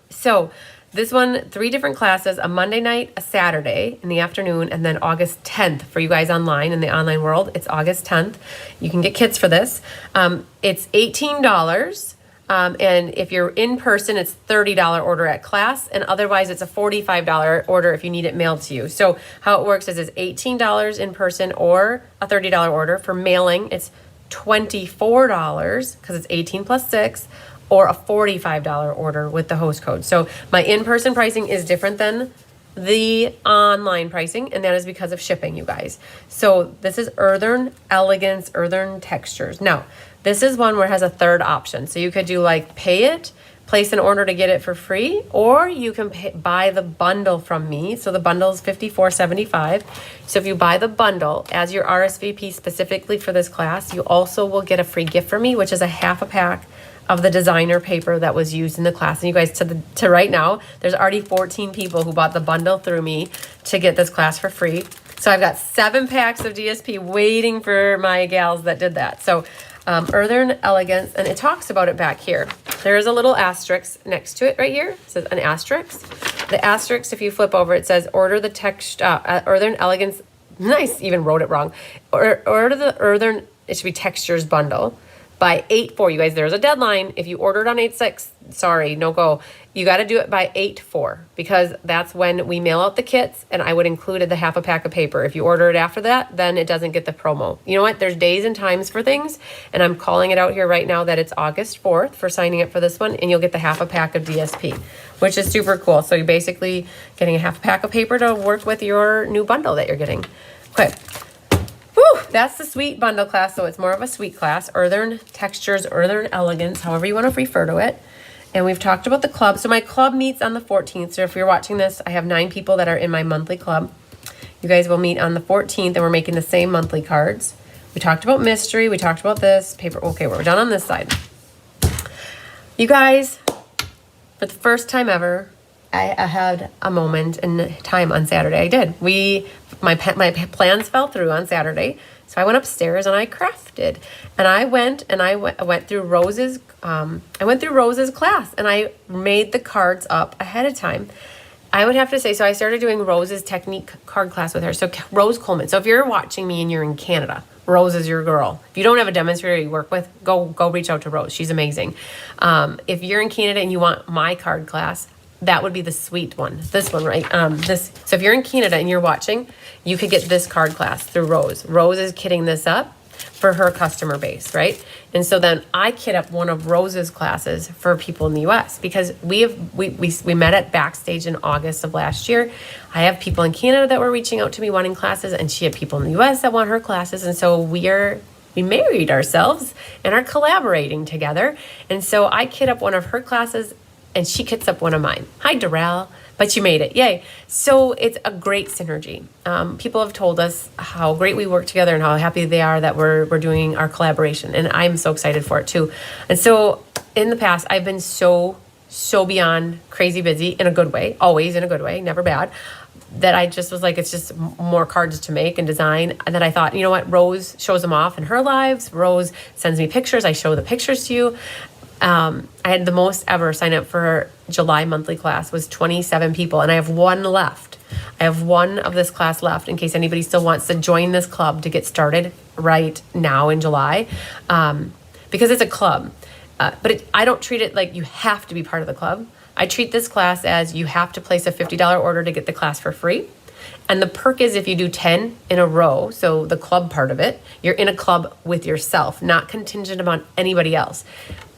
So this one, 3 different classes, a Monday night, a Saturday in the afternoon, and then August 10th for you guys online in the online world. It's August 10th. You can get kits for this. It's $18. And if you're in person, it's $30 order at class, and otherwise it's a $45 order if you need it mailed to you. So how it works is it's $18 in person or a $30 order. For mailing, it's $24 because it's 18 plus 6, or a $45 order with the host code. So my in-person pricing is different than the online pricing, and that is because of shipping, you guys. So this is Earthen Elegance, Earthen Textures. Now, this is one where it has a third option. So you could do pay it, place an order to get it for free, or you can buy the bundle from me. So the bundle is $54.75. So if you buy the bundle as your RSVP specifically for this class, you also will get a free gift from me, which is a half a pack of the designer paper that was used in the class. And you guys, to right now, there's already 14 people who bought the bundle through me to get this class for free. So I've got 7 packs of DSP waiting for my gals that did that. So Earthen Elegance, and it talks about it back here. There is a little asterisk next to it right here. It says an asterisk. The asterisk, if you flip over, it says order the text Earthen Elegance nice, even wrote it wrong. Order the Earthen, it should be textures bundle by 8/4. You guys, there's a deadline. If you ordered on 8/6, sorry, no go. You got to do it by 8/4 because that's when we mail out the kits, and I would include the half a pack of paper. If you order it after that, then it doesn't get the promo. You know what? There's days and times for things, and I'm calling it out here right now that it's August 4th for signing up for this one, and you'll get the half a pack of DSP, which is super cool. So you're basically getting a half a pack of paper to work with your new bundle that you're getting. Okay. Whew, that's the sweet bundle class, so it's more of a sweet class. Earthen Textures, Earthen Elegance, however you want to refer to it. And we've talked about the club. So my club meets on the 14th. So if you're watching this, I have 9 people that are in my monthly club. You guys will meet on the 14th, and we're making the same monthly cards. We talked about mystery. We talked about this paper. Okay, we're done on this side. You guys, for the first time ever, I had a moment in time on Saturday. I did. My plans fell through on Saturday, so I went upstairs and I crafted. And I went through Rose's. I went through Rose's class and I made the cards up ahead of time. I would have to say, so I started doing Rose's technique card class with her. So Rose Coleman. So if you're watching me and you're in Canada, Rose is your girl. If you don't have a demonstrator you work with, go reach out to Rose. She's amazing. If you're in Canada and you want my card class, that would be the sweet one. This one, right? So if you're in Canada and you're watching, you could get this card class through Rose. Rose is kitting this up for her customer base, right? And so then I kit up one of Rose's classes for people in the US because we met at Backstage in August of last year. I have people in Canada that were reaching out to me wanting classes, and she had people in the US that want her classes. And so we married ourselves and are collaborating together. And so I kit up one of her classes and she kits up one of mine. Hi, Darrell. But you made it. Yay. So it's a great synergy. People have told us how great we work together and how happy they are that we're doing our collaboration. And I'm so excited for it too. And so in the past, I've been so beyond crazy busy in a good way, always in a good way, never bad, that I just was like, it's just more cards to make and design. And then I thought, you know what? Rose shows them off in her lives. Rose sends me pictures. I show the pictures to you. I had the most ever sign up for July monthly class was 27 people, and I have one left. I have one of this class left in case anybody still wants to join this club to get started right now in July, because it's a club. But I don't treat it like you have to be part of the club. I treat this class as you have to place a $50 order to get the class for free. And the perk is if you do 10 in a row, so the club part of it, you're in a club with yourself, not contingent upon anybody else.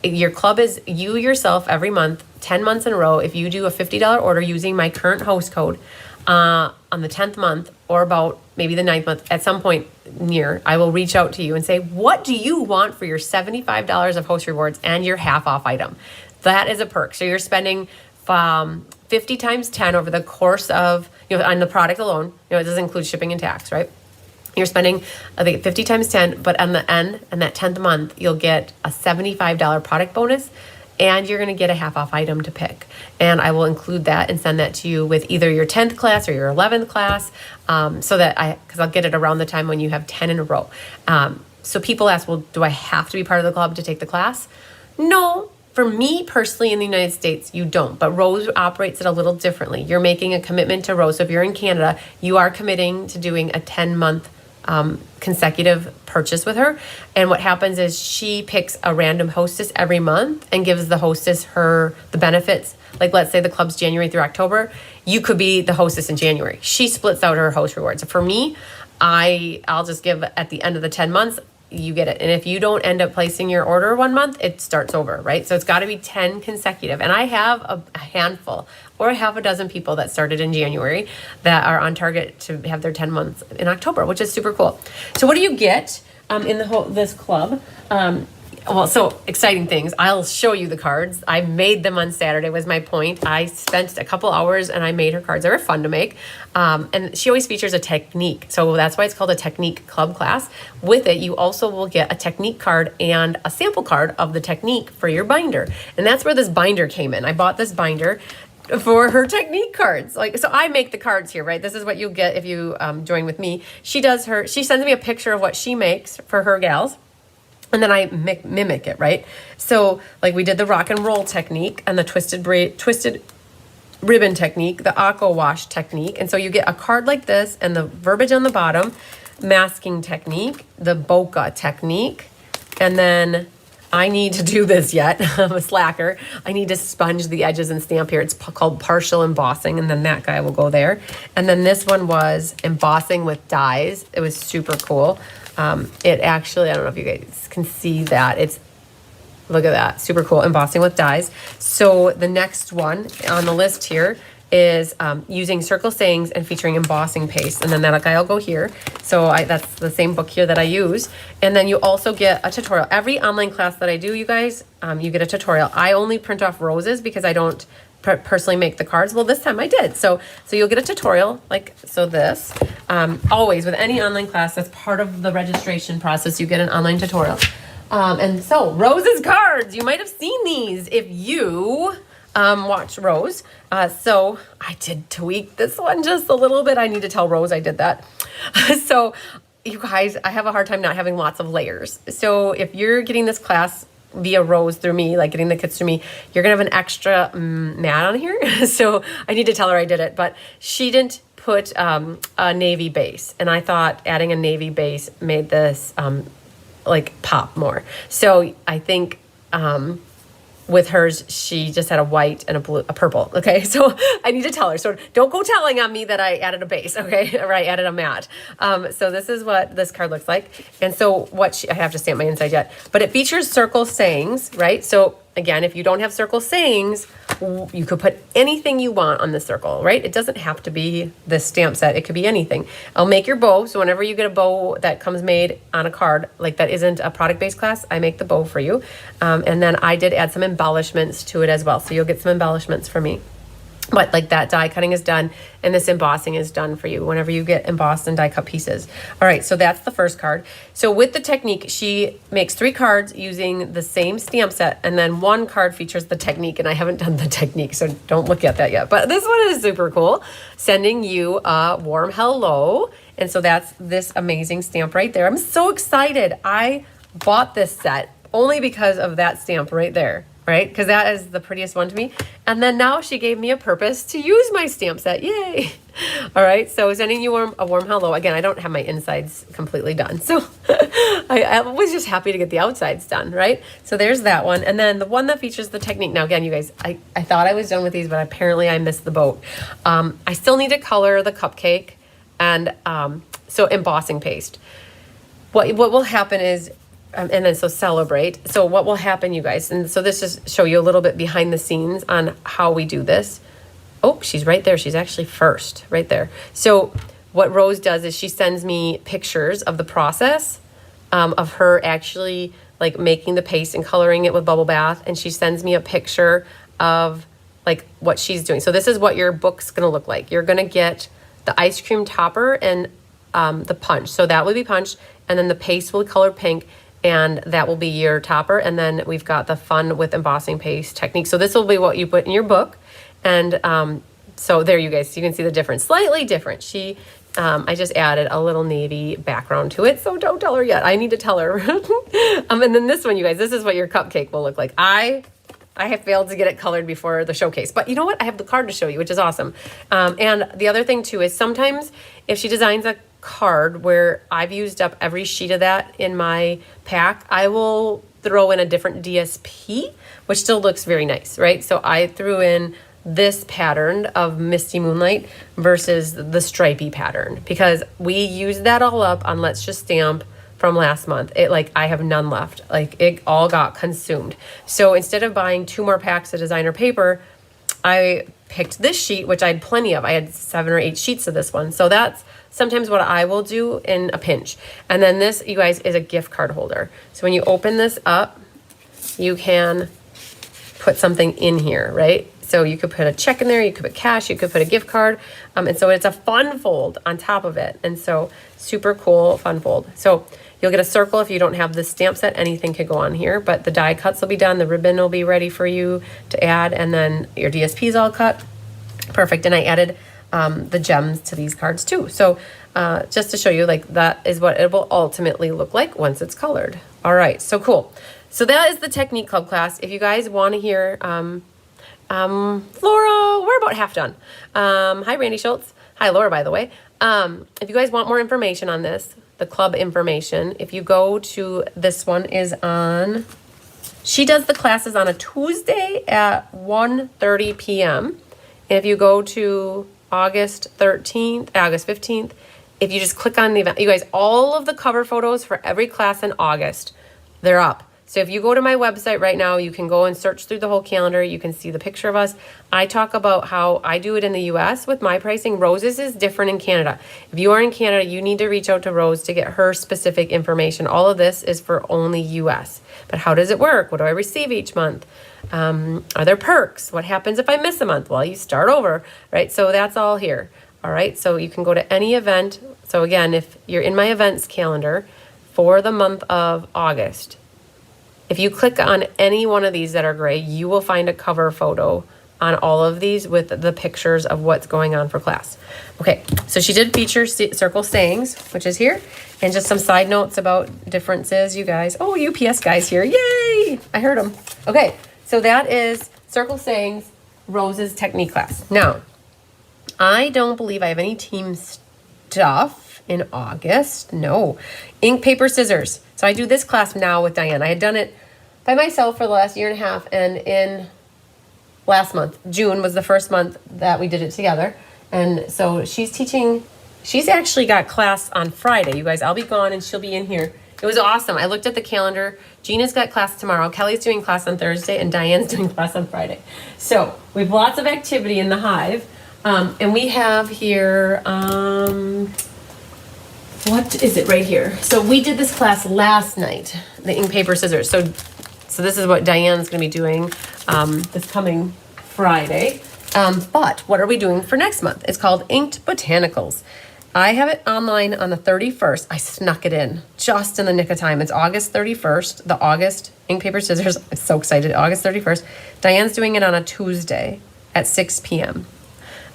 Your club is you yourself every month, 10 months in a row. If you do a $50 order using my current host code on the 10th month or about maybe the 9th month, at some point near, I will reach out to you and say, what do you want for your $75 of host rewards and your half off item? That is a perk. So you're spending 50 times 10 over the course of, on the product alone. It doesn't include shipping and tax, right? You're spending, I think, 50 times 10, but on the end, in that 10th month, you'll get a $75 product bonus, and you're going to get a half off item to pick. And I will include that and send that to you with either your 10th class or your 11th class, because I'll get it around the time when you have 10 in a row. So people ask, well, do I have to be part of the club to take the class? No. For me personally in the United States, you don't, but Rose operates it a little differently. You're making a commitment to Rose. So if you're in Canada, you are committing to doing a 10-month consecutive purchase with her. And what happens is she picks a random hostess every month and gives the hostess the benefits. Like let's say the club's January through October, you could be the hostess in January. She splits out her host rewards. For me, I'll just give at the end of the 10 months, you get it. And if you don't end up placing your order one month, it starts over, right? So it's got to be 10 consecutive. And I have a handful or half a dozen people that started in January that are on target to have their 10 months in October, which is super cool. So what do you get in this club? So exciting things. I'll show you the cards. I made them on Saturday was my point. I spent a couple hours and I made her cards. They were fun to make. And she always features a technique. So that's why it's called a technique club class. With it, you also will get a technique card and a sample card of the technique for your binder. And that's where this binder came in. I bought this binder for her technique cards. So I make the cards here, right? This is what you'll get if you join with me. She sends me a picture of what she makes for her gals. And then I mimic it, right? So like we did the rock and roll technique and the twisted ribbon technique, the aqua wash technique. And so you get a card like this and the verbiage on the bottom, masking technique, the bokeh technique, and then I need to do this yet. I'm a slacker. I need to sponge the edges and stamp here. It's called partial embossing, and then that guy will go there. And then this one was embossing with dies. It was super cool. It actually, I don't know if you guys can see that. Look at that, super cool, embossing with dies. So the next one on the list here is using circle sayings and featuring embossing paste. And then that guy will go here. So that's the same book here that I use. And then you also get a tutorial. Every online class that I do, you guys, you get a tutorial. I only print off roses because I don't personally make the cards. Well, this time I did. So you'll get a tutorial like so this. Always with any online class, that's part of the registration process. You get an online tutorial. And so Rose's cards, you might have seen these if you watch Rose. So I did tweak this one just a little bit. I need to tell Rose I did that. So you guys, I have a hard time not having lots of layers. So if you're getting this class via Rose through me, like getting the kits through me, you're gonna have an extra mat on here. So I need to tell her I did it, but she didn't put a navy base. And I thought adding a navy base made this like pop more. So I think with hers, she just had a white and a purple. Okay, so I need to tell her. So don't go telling on me that I added a base, okay, or I added a mat. So this is what this card looks like. And so I have to stamp my inside yet, but it features circle sayings, right? So again, if you don't have circle sayings, you could put anything you want on the circle, right? It doesn't have to be this stamp set. It could be anything. I'll make your bow. So whenever you get a bow that comes made on a card, like that isn't a product-based class, I make the bow for you. And then I did add some embellishments to it as well. So you'll get some embellishments from me. But like that die cutting is done and this embossing is done for you whenever you get embossed and die cut pieces. All right, so that's the first card. So with the technique, she makes 3 cards using the same stamp set, and then 1 card features the technique, and I haven't done the technique, so don't look at that yet. But this one is super cool, sending you a warm hello. And so that's this amazing stamp right there. I'm so excited. I bought this set only because of that stamp right there. Right? Because that is the prettiest one to me. And then now she gave me a purpose to use my stamp set. Yay. All right. So sending you a warm hello. Again, I don't have my insides completely done. So I'm always just happy to get the outsides done. Right? So there's that one. And then the one that features the technique. Now, again, you guys, I thought I was done with these, but apparently I missed the boat. I still need to color the cupcake and so embossing paste. What will happen is, and then so celebrate. So what will happen, you guys? And so this just show you a little bit behind the scenes on how we do this. Oh, she's right there. She's actually first right there. So what Rose does is she sends me pictures of the process of her actually like making the paste and coloring it with bubble bath. And she sends me a picture of like what she's doing. So this is what your book's going to look like. You're going to get the ice cream topper and the punch. So that will be punched. And then the paste will be colored pink. And that will be your topper. And then we've got the fun with embossing paste technique. So this will be what you put in your book. And so there you guys, you can see the difference, slightly different. I just added a little navy background to it. So don't tell her yet. I need to tell her. And then this one, you guys, this is what your cupcake will look like. I have failed to get it colored before the showcase, but you know what? I have the card to show you, which is awesome. And the other thing too is sometimes if she designs a card where I've used up every sheet of that in my pack, I will throw in a different DSP, which still looks very nice, right? So I threw in this pattern of Misty Moonlight versus the stripy pattern because we used that all up on Let's Just Stamp from last month. I have none left. Like it all got consumed. So instead of buying 2 more packs of designer paper, I picked this sheet, which I had plenty of. I had 7 or 8 sheets of this one. So that's sometimes what I will do in a pinch. And then this, you guys, is a gift card holder. So when you open this up, you can put something in here, right? So you could put a check in there, you could put cash, you could put a gift card. And so it's a fun fold on top of it. And so super cool fun fold. So you'll get a circle if you don't have the stamp set. Anything could go on here, but the die cuts will be done. The ribbon will be ready for you to add. And then your DSP is all cut. Perfect. And I added the gems to these cards too. So just to show you, like that is what it will ultimately look like once it's colored. All right. So cool. So that is the Technique Club class. If you guys want to hear, Flora, where about half done. Hi, Randy Schultz. Hi, Laura, by the way. If you guys want more information on this, the club information, if you go to this one is on, she does the classes on a Tuesday at 1:30 p.m. And if you go to August 15th, if you just click on the event, you guys, all of the cover photos for every class in August, they're up. So if you go to my website right now, you can go and search through the whole calendar. You can see the picture of us. I talk about how I do it in the US with my pricing. Rose's is different in Canada. If you are in Canada, you need to reach out to Rose to get her specific information. All of this is for only US. But how does it work? What do I receive each month? Are there perks? What happens if I miss a month? Well, you start over, right? So that's all here. All right, so you can go to any event. So again, if you're in my events calendar for the month of August, if you click on any one of these that are gray, you will find a cover photo on all of these with the pictures of what's going on for class. Okay, so she did feature circle sayings, which is here, and just some side notes about differences, you guys. Oh, UPS guys here, yay! I heard them. Okay, so that is circle sayings, Rose's technique class. Now, I don't believe I have any team stuff in August. No. Ink, paper, scissors. So I do this class now with Diane. I had done it by myself for the last year and a half, and in last month, June was the first month that we did it together. And so she's teaching, she's actually got class on Friday. You guys, I'll be gone and she'll be in here. It was awesome. I looked at the calendar. Gina's got class tomorrow. Kelly's doing class on Thursday, and Diane's doing class on Friday. So we have lots of activity in the Hive. And we have here, what is it right here? So we did this class last night, the ink, paper, scissors. So this is what Diane's going to be doing this coming Friday. But what are we doing for next month? It's called Inked Botanicals. I have it online on the 31st. I snuck it in just in the nick of time. It's August 31st, the August ink, paper, scissors. I'm so excited. August 31st. Diane's doing it on a Tuesday at 6 p.m.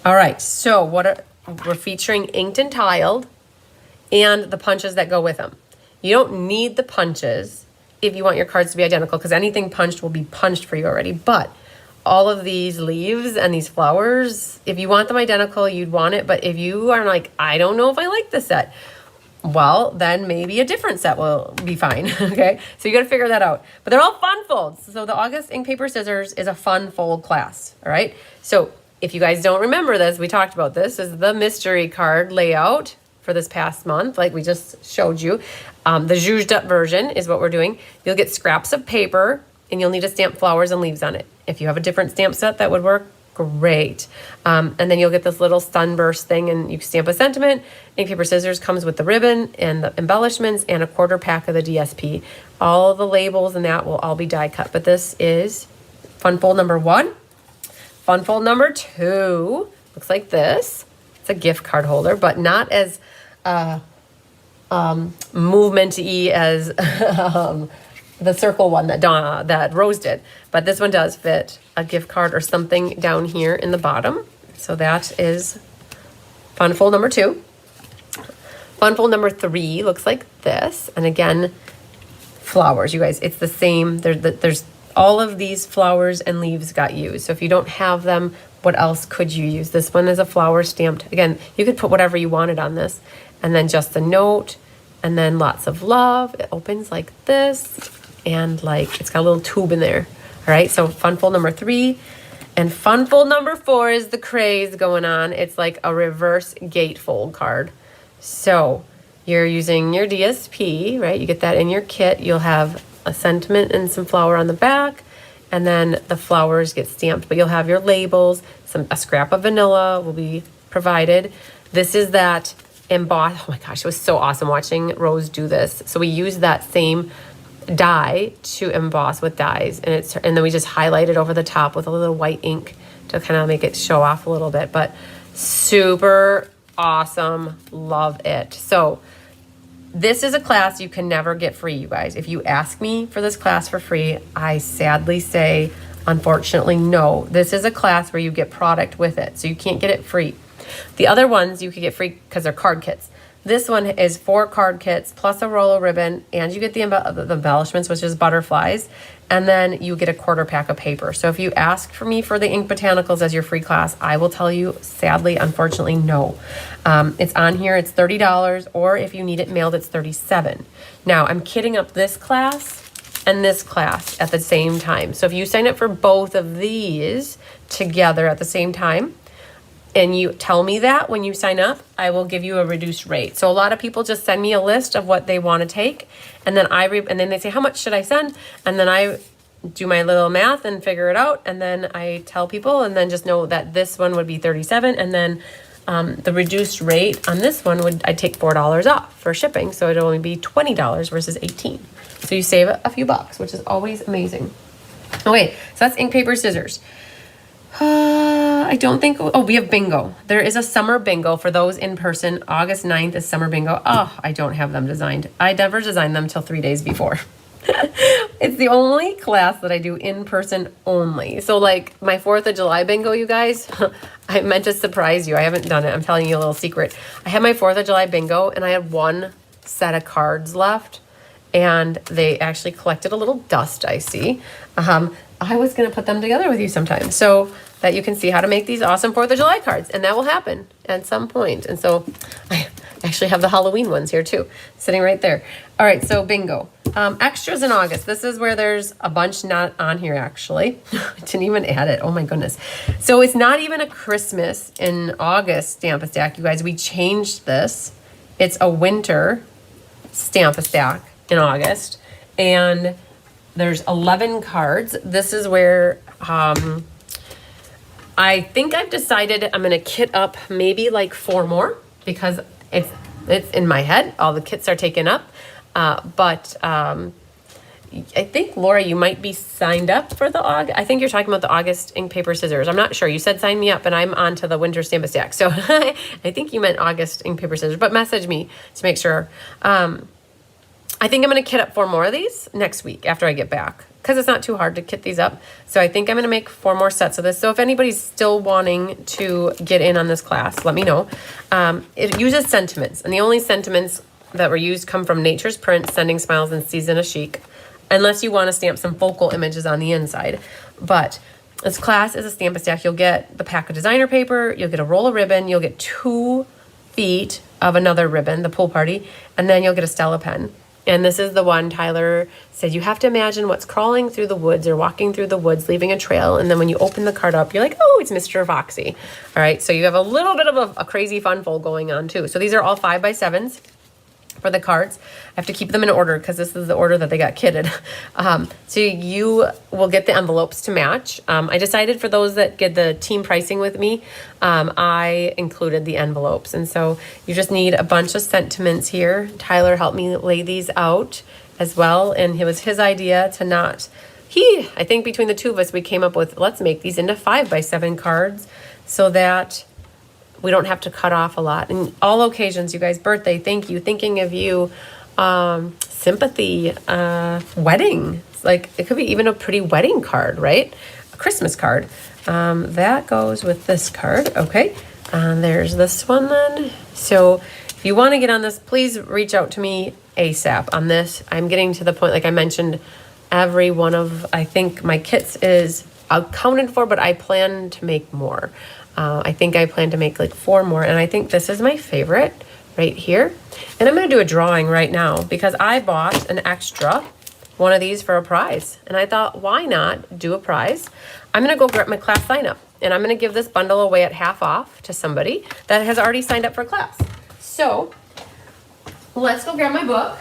All right. So we're featuring inked and tiled, and the punches that go with them. You don't need the punches if you want your cards to be identical, because anything punched will be punched for you already. But all of these leaves and these flowers, if you want them identical, you'd want it. But if you are like, I don't know if I like this set, well, then maybe a different set will be fine, okay? So you got to figure that out. But they're all fun folds. So the August ink, paper, scissors is a fun fold class, all right? So if you guys don't remember this, we talked about this, is the mystery card layout for this past month, like we just showed you. The zhuzhed up version is what we're doing. You'll get scraps of paper, and you'll need to stamp flowers and leaves on it. If you have a different stamp set, that would work great. And then you'll get this little sunburst thing, and you can stamp a sentiment. Ink, paper, scissors comes with the ribbon and the embellishments and a quarter pack of the DSP. All the labels and that will all be die cut. But this is fun fold number 1. Fun fold number 2 looks like this. It's a gift card holder, but not as movement-y as the circle one that Rose did. But this one does fit a gift card or something down here in the bottom. So that is fun fold number 2. Fun fold number 3 looks like this. And again, flowers, you guys, it's the same. There's all of these flowers and leaves got used. So if you don't have them, what else could you use? This one is a flower stamped. Again, you could put whatever you wanted on this. And then just a note, and then lots of love. It opens like this, and like it's got a little tube in there. All right, so fun fold number 3. And fun fold number 4 is the craze going on. It's like a reverse gatefold card. So you're using your DSP, right? You get that in your kit. You'll have a sentiment and some flower on the back, and then the flowers get stamped, but you'll have your labels. A scrap of vanilla will be provided. This is that emboss. Oh my gosh, it was so awesome watching Rose do this. So we use that same die to emboss with dyes, and then we just highlight it over the top with a little white ink to kind of make it show off a little bit. But super awesome, love it. So this is a class you can never get free, you guys. If you ask me for this class for free, I sadly say, unfortunately, no. This is a class where you get product with it, so you can't get it free. The other ones you could get free because they're card kits. This one is 4 card kits plus a roll of ribbon, and you get the embellishments, which is butterflies, and then you get a quarter pack of paper. So if you ask for me for the ink botanicals as your free class, I will tell you, sadly, unfortunately, no. It's on here, it's $30, or if you need it mailed, it's $37. Now, I'm kitting up this class and this class at the same time. So if you sign up for both of these together at the same time, and you tell me that when you sign up, I will give you a reduced rate. So a lot of people just send me a list of what they want to take, and then and then they say, how much should I send? And then I do my little math and figure it out, and then I tell people, and then just know that this one would be $37, and then the reduced rate on this one I'd take $4 off for shipping, so it'd only be $20 versus $18. So you save a few bucks, which is always amazing. Okay, so that's ink, paper, scissors. I don't think, we have bingo. There is a summer bingo for those in person. August 9th is summer bingo. Oh, I don't have them designed. I never design them till 3 days before. It's the only class that I do in person only. So like my 4th of July bingo, you guys, I meant to surprise you. I haven't done it. I'm telling you a little secret. I had my 4th of July bingo, and I had 1 set of cards left, and they actually collected a little dust, I see. I was going to put them together with you sometime so that you can see how to make these awesome 4th of July cards, and that will happen at some point. And so I actually have the Halloween ones here too, sitting right there. All right, so bingo. Extras in August. This is where there's a bunch not on here, actually. I didn't even add it. Oh my goodness. So it's not even a Christmas in August Stamp-a-Stack, you guys. We changed this. It's a winter Stamp-a-Stack in August, and there's 11 cards. This is where I think I've decided I'm going to kit up maybe like 4 more, because it's in my head. All the kits are taken up. But I think, Laura, you might be signed up for the August. I think you're talking about the August ink, paper, scissors. I'm not sure. You said sign me up, and I'm on to the winter Stamp-a-Stack. So I think you meant August ink, paper, scissors. But message me to make sure. I think I'm going to kit up 4 more of these next week after I get back, because it's not too hard to kit these up. So I think I'm going to make 4 more sets of this. So if anybody's still wanting to get in on this class, let me know. It uses sentiments, and the only sentiments that were used come from Nature's Prints, Sending Smiles, and Season of Chic, unless you want to stamp some focal images on the inside. But this class is a Stamp-a-Stack. You'll get the pack of designer paper, you'll get a roll of ribbon, you'll get 2 feet of another ribbon, the Pool Party, and then you'll get a Stella pen. And this is the one Tyler said, you have to imagine what's crawling through the woods or walking through the woods, leaving a trail. And then when you open the card up, you're like, oh, it's Mr. Foxy. All right, so you have a little bit of a crazy fun fold going on too. So these are all 5x7s for the cards. I have to keep them in order because this is the order that they got kitted. So you will get the envelopes to match. I decided for those that get the team pricing with me, I included the envelopes. And so you just need a bunch of sentiments here. Tyler helped me lay these out as well. And it was his idea to not, I think between the two of us, we came up with, let's make these into 5x7 cards so that we don't have to cut off a lot. And all occasions, you guys, birthday, thank you, thinking of you, sympathy, wedding. Like it could be even a pretty wedding card, right? A Christmas card. That goes with this card. Okay. There's this one then. So if you want to get on this, please reach out to me ASAP on this. I'm getting to the point, like I mentioned, every one of, I think my kits is accounted for, but I plan to make more. I think I plan to make like 4 more, and I think this is my favorite right here. And I'm going to do a drawing right now because I bought an extra one of these for a prize. And I thought, why not do a prize? I'm going to go grab my class sign up, and I'm going to give this bundle away at half off to somebody that has already signed up for class. So let's go grab my book.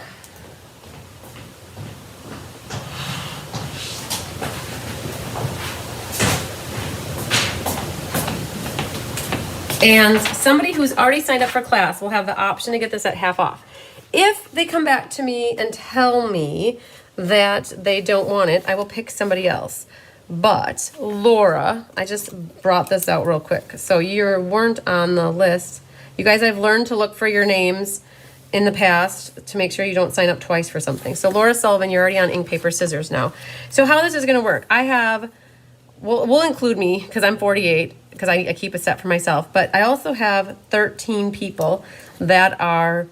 And somebody who's already signed up for class will have the option to get this at half off. If they come back to me and tell me that they don't want it, I will pick somebody else. But Laura, I just brought this out real quick. So you weren't on the list. You guys, I've learned to look for your names in the past to make sure you don't sign up twice for something. So Laura Sullivan, you're already on ink, paper, scissors now. So how this is going to work, I have we'll include me because I'm 48 because I keep a set for myself. But I also have 13 people that are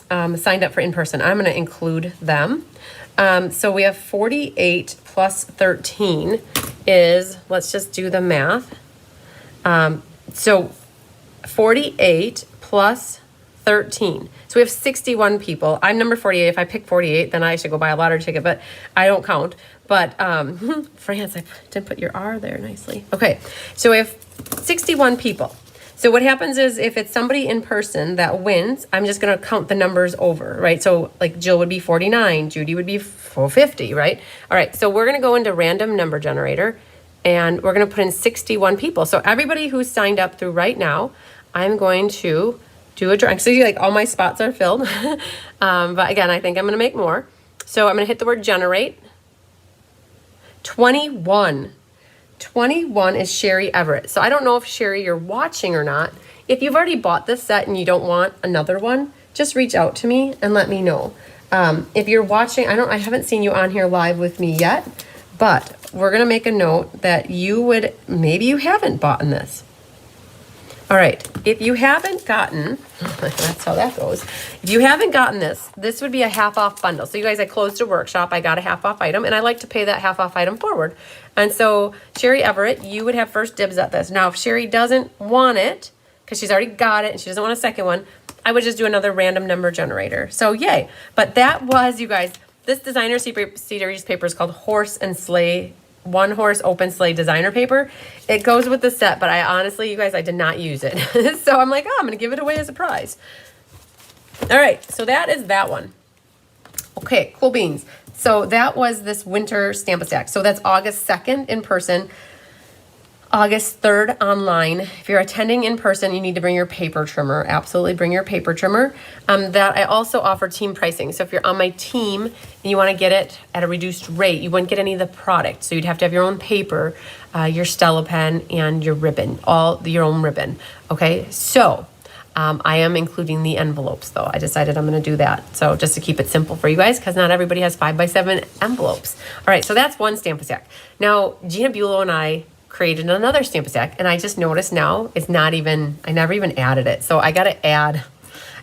signed up for in-person. I'm going to include them. So we have 48 plus 13 is, let's just do the math. So 48 plus 13. So we have 61 people. I'm number 48. If I pick 48, then I should go buy a lottery ticket, but I don't count. But France, I didn't put your R there nicely. Okay, so we have 61 people. So what happens is if it's somebody in person that wins, I'm just going to count the numbers over, right? So like Jill would be 49, Judy would be 450, right? All right, so we're going to go into random number generator and we're going to put in 61 people. So everybody who's signed up through right now, I'm going to do a drawing. So you like all my spots are filled. But again, I think I'm going to make more. So I'm going to hit the word generate. 21. 21 is Sherry Everett. So I don't know if Sherry you're watching or not. If you've already bought this set and you don't want another one, just reach out to me and let me know. If you're watching, I haven't seen you on here live with me yet, but we're going to make a note that maybe you haven't bought this. All right, if you haven't gotten, that's how that goes. If you haven't gotten this would be a half off bundle. So you guys, I closed a workshop, I got a half off item, and I like to pay that half off item forward. And so Sherry Everett, you would have first dibs at this. Now, if Sherry doesn't want it, because she's already got it and she doesn't want a second one, I would just do another random number generator. So yay. But that was, you guys, this designer series paper is called Horse and Sleigh, One Horse Open Sleigh designer paper. It goes with the set, but I honestly, you guys, I did not use it. So I'm like, I'm going to give it away as a prize. All right, so that is that one. Okay, cool beans. So that was this winter Stamp-A-Stack. So that's August 2nd in person, August 3rd online. If you're attending in person, you need to bring your paper trimmer. Absolutely bring your paper trimmer. That I also offer team pricing. So if you're on my team and you want to get it at a reduced rate, you wouldn't get any of the product. So you'd have to have your own paper, your Stella pen, and your ribbon, your own ribbon. Okay, so I am including the envelopes though. I decided I'm going to do that. So just to keep it simple for you guys, because not everybody has 5x7 envelopes. All right, so that's one Stamp-A-Stack. Now, Gina Bulow and I created another Stamp-A-Stack, and I just noticed now it's not even, I never even added it. So I got to add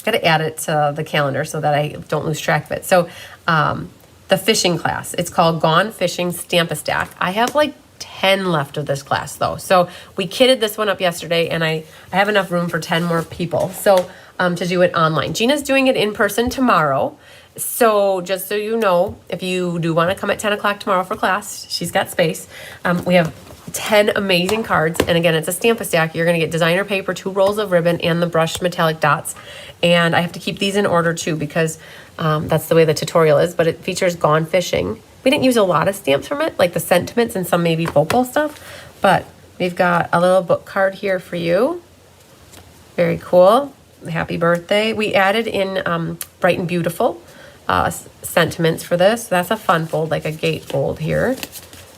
it to the calendar so that I don't lose track of it. So the fishing class, it's called Gone Fishing Stamp-A-Stack. I have like 10 left of this class though. So we kitted this one up yesterday, and I have enough room for 10 more people. So to do it online. Gina's doing it in person tomorrow. So just so you know, if you do want to come at 10 o'clock tomorrow for class, she's got space. We have 10 amazing cards. And again, it's a Stamp-A-Stack. You're going to get designer paper, 2 rolls of ribbon, and the brushed metallic dots. And I have to keep these in order too, because that's the way the tutorial is, but it features Gone Fishing. We didn't use a lot of stamps from it, like the sentiments and some maybe focal stuff, but we've got a little book card here for you. Very cool. Happy birthday. We added in Bright and Beautiful sentiments for this. So that's a fun fold, like a gatefold here.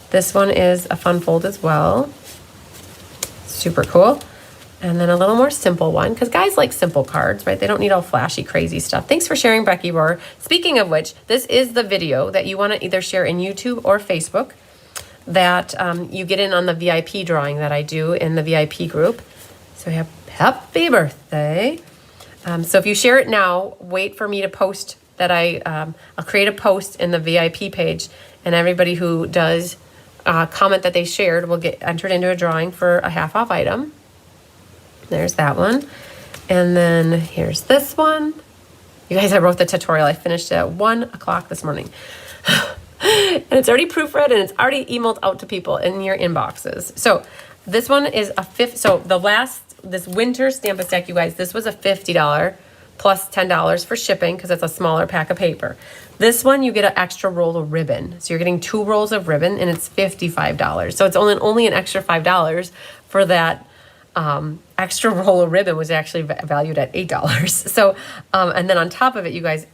This one is a fun fold as well. Super cool. And then a little more simple one, because guys like simple cards, right? They don't need all flashy, crazy stuff. Thanks for sharing, Becky Rohr. Speaking of which, this is the video that you want to either share in YouTube or Facebook that you get in on the VIP drawing that I do in the VIP group. So happy birthday. So if you share it now, wait for me to post that. I'll create a post in the VIP page, and everybody who does comment that they shared will get entered into a drawing for a half off item. There's that one. And then here's this one. You guys, I wrote the tutorial. I finished it at 1 o'clock this morning. And it's already proofread, and it's already emailed out to people in your inboxes. So this one is a so this winter Stamp-A-Stack, you guys, this was a $50 plus $10 for shipping because it's a smaller pack of paper. This one, you get an extra roll of ribbon. So you're getting 2 rolls of ribbon, and it's $55. So it's only an extra $5 for that extra roll of ribbon was actually valued at $8. So, and then on top of it, you guys,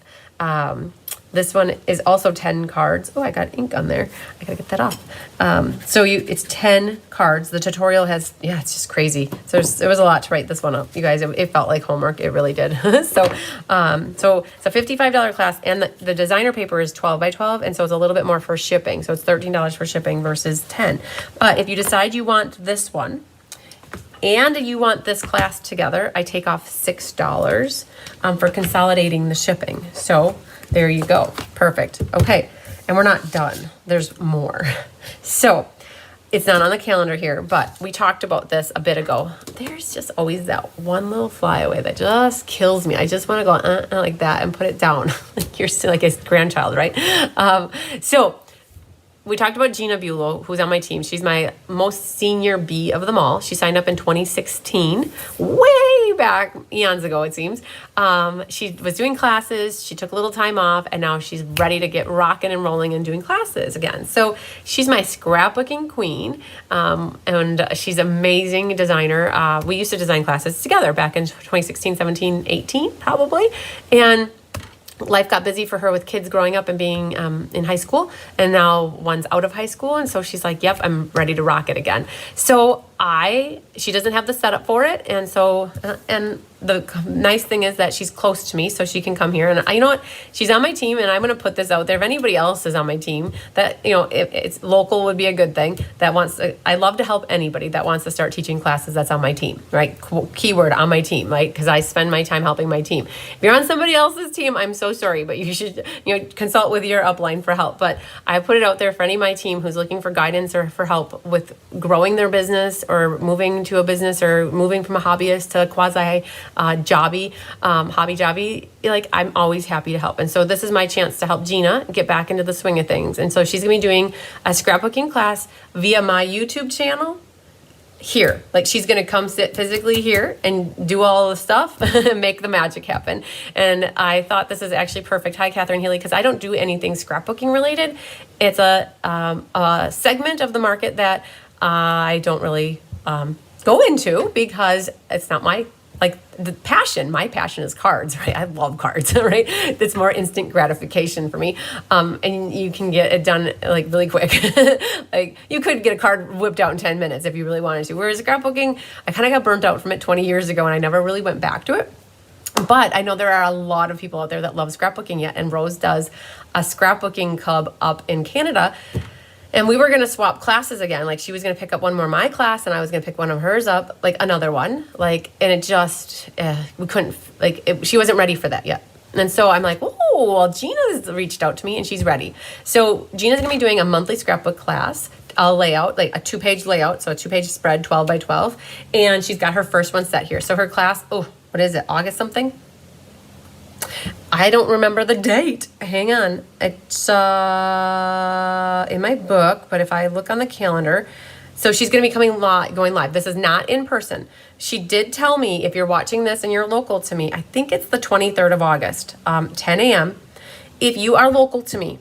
This one is also 10 cards. Oh, I got ink on there. I gotta get that off. It's 10 cards. The tutorial has, it's just crazy. So there was a lot to write this one up. You guys, it felt like homework. It really did. So it's a $55 class, and the designer paper is 12 by 12, and so it's a little bit more for shipping. So it's $13 for shipping versus 10. But if you decide you want this one, and you want this class together, I take off $6 for consolidating the shipping. So there you go. Perfect. Okay. And we're not done. There's more. So it's not on the calendar here, but we talked about this a bit ago. There's just always that one little flyaway that just kills me. I just want to go like that and put it down. You're still like a grandchild, right? So we talked about Gina Bulow, who's on my team. She's my most senior bee of them all. She signed up in 2016, way back, eons ago, it seems. She was doing classes. She took a little time off, and now she's ready to get rocking and rolling and doing classes again. So she's my scrapbooking queen, and she's an amazing designer. We used to design classes together back in 2016, 17, 18, probably. And life got busy for her with kids growing up and being in high school, and now one's out of high school, and so she's like, yep, I'm ready to rock it again. So she doesn't have the setup for it, and so and the nice thing is that she's close to me, so she can come here. And you know what? She's on my team, and I'm going to put this out there. If anybody else is on my team that, if it's local would be a good thing, I love to help anybody that wants to start teaching classes that's on my team, right? Keyword on my team, right? Because I spend my time helping my team. If you're on somebody else's team, I'm so sorry, but you should, consult with your upline for help. But I put it out there for any of my team who's looking for guidance or for help with growing their business or moving to a business or moving from a hobbyist to quasi hobby jobby, like I'm always happy to help. And so this is my chance to help Gina get back into the swing of things. And so she's gonna be doing a scrapbooking class via my YouTube channel here. Like she's gonna come sit physically here and do all the stuff and make the magic happen. And I thought this is actually perfect. Hi, Catherine Healy, because I don't do anything scrapbooking related. It's a segment of the market that I don't really go into because it's not my my passion is cards, right? I love cards, right? It's more instant gratification for me. And you can get it done like really quick. Like you could get a card whipped out in 10 minutes if you really wanted to. Whereas scrapbooking, I kind of got burnt out from it 20 years ago and I never really went back to it. But I know there are a lot of people out there that love scrapbooking yet. And Rose does a scrapbooking club up in Canada. And we were going to swap classes again. Like she was going to pick up one more of my class and I was going to pick one of hers up, like another one. Like, and it just, we couldn't, she wasn't ready for that yet. And so I'm like, oh, well, Gina's reached out to me and she's ready. So Gina's going to be doing a monthly scrapbook class, a layout, like a 2-page layout. So a 2-page spread, 12 by 12. And she's got her first one set here. So her class, what is it? August something? I don't remember the date. Hang on. It's in my book, but if I look on the calendar, so she's going to be going live. This is not in person. She did tell me, if you're watching this and you're local to me, I think it's the 23rd of August, 10 a.m. If you are local to me,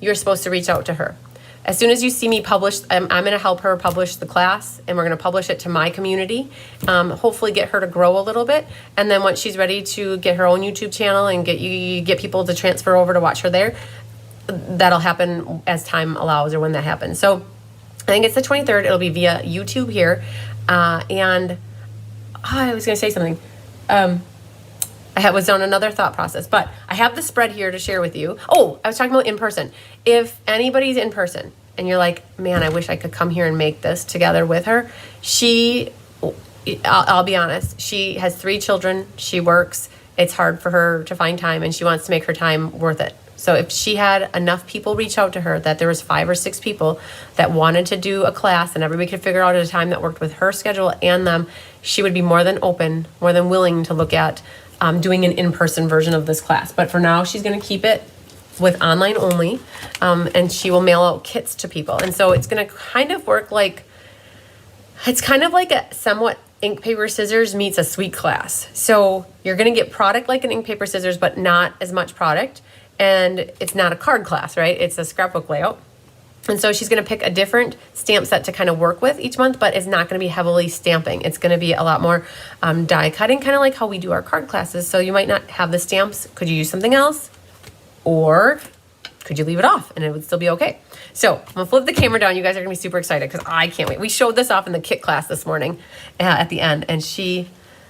you're supposed to reach out to her. As soon as you see me publish, I'm going to help her publish the class, and we're going to publish it to my community, hopefully get her to grow a little bit. And then once she's ready to get her own YouTube channel and get people to transfer over to watch her there, that'll happen as time allows or when that happens. So I think it's the 23rd. It'll be via YouTube here. I was going to say something. I was on another thought process, but I have the spread here to share with you. Oh, I was talking about in person. If anybody's in person and you're like, man, I wish I could come here and make this together with her. I'll be honest. She has 3 children. She works. It's hard for her to find time and she wants to make her time worth it. So if she had enough people reach out to her, that there was 5 or 6 people that wanted to do a class and everybody could figure out a time that worked with her schedule and them, she would be more than open, more than willing to look at doing an in-person version of this class. But for now, she's going to keep it with online only, and she will mail out kits to people. And so it's going to kind of work like, it's kind of like a somewhat ink, paper, scissors meets a sweet class. So you're going to get product like an ink, paper, scissors, but not as much product. And it's not a card class, right? It's a scrapbook layout. And so she's going to pick a different stamp set to kind of work with each month, but it's not going to be heavily stamping. It's going to be a lot more die cutting, kind of like how we do our card classes. So you might not have the stamps. Could you use something else? or could you leave it off and it would still be okay? So I'm gonna flip the camera down. You guys are gonna be super excited because I can't wait. We showed this off in the kit class this morning at the end, and she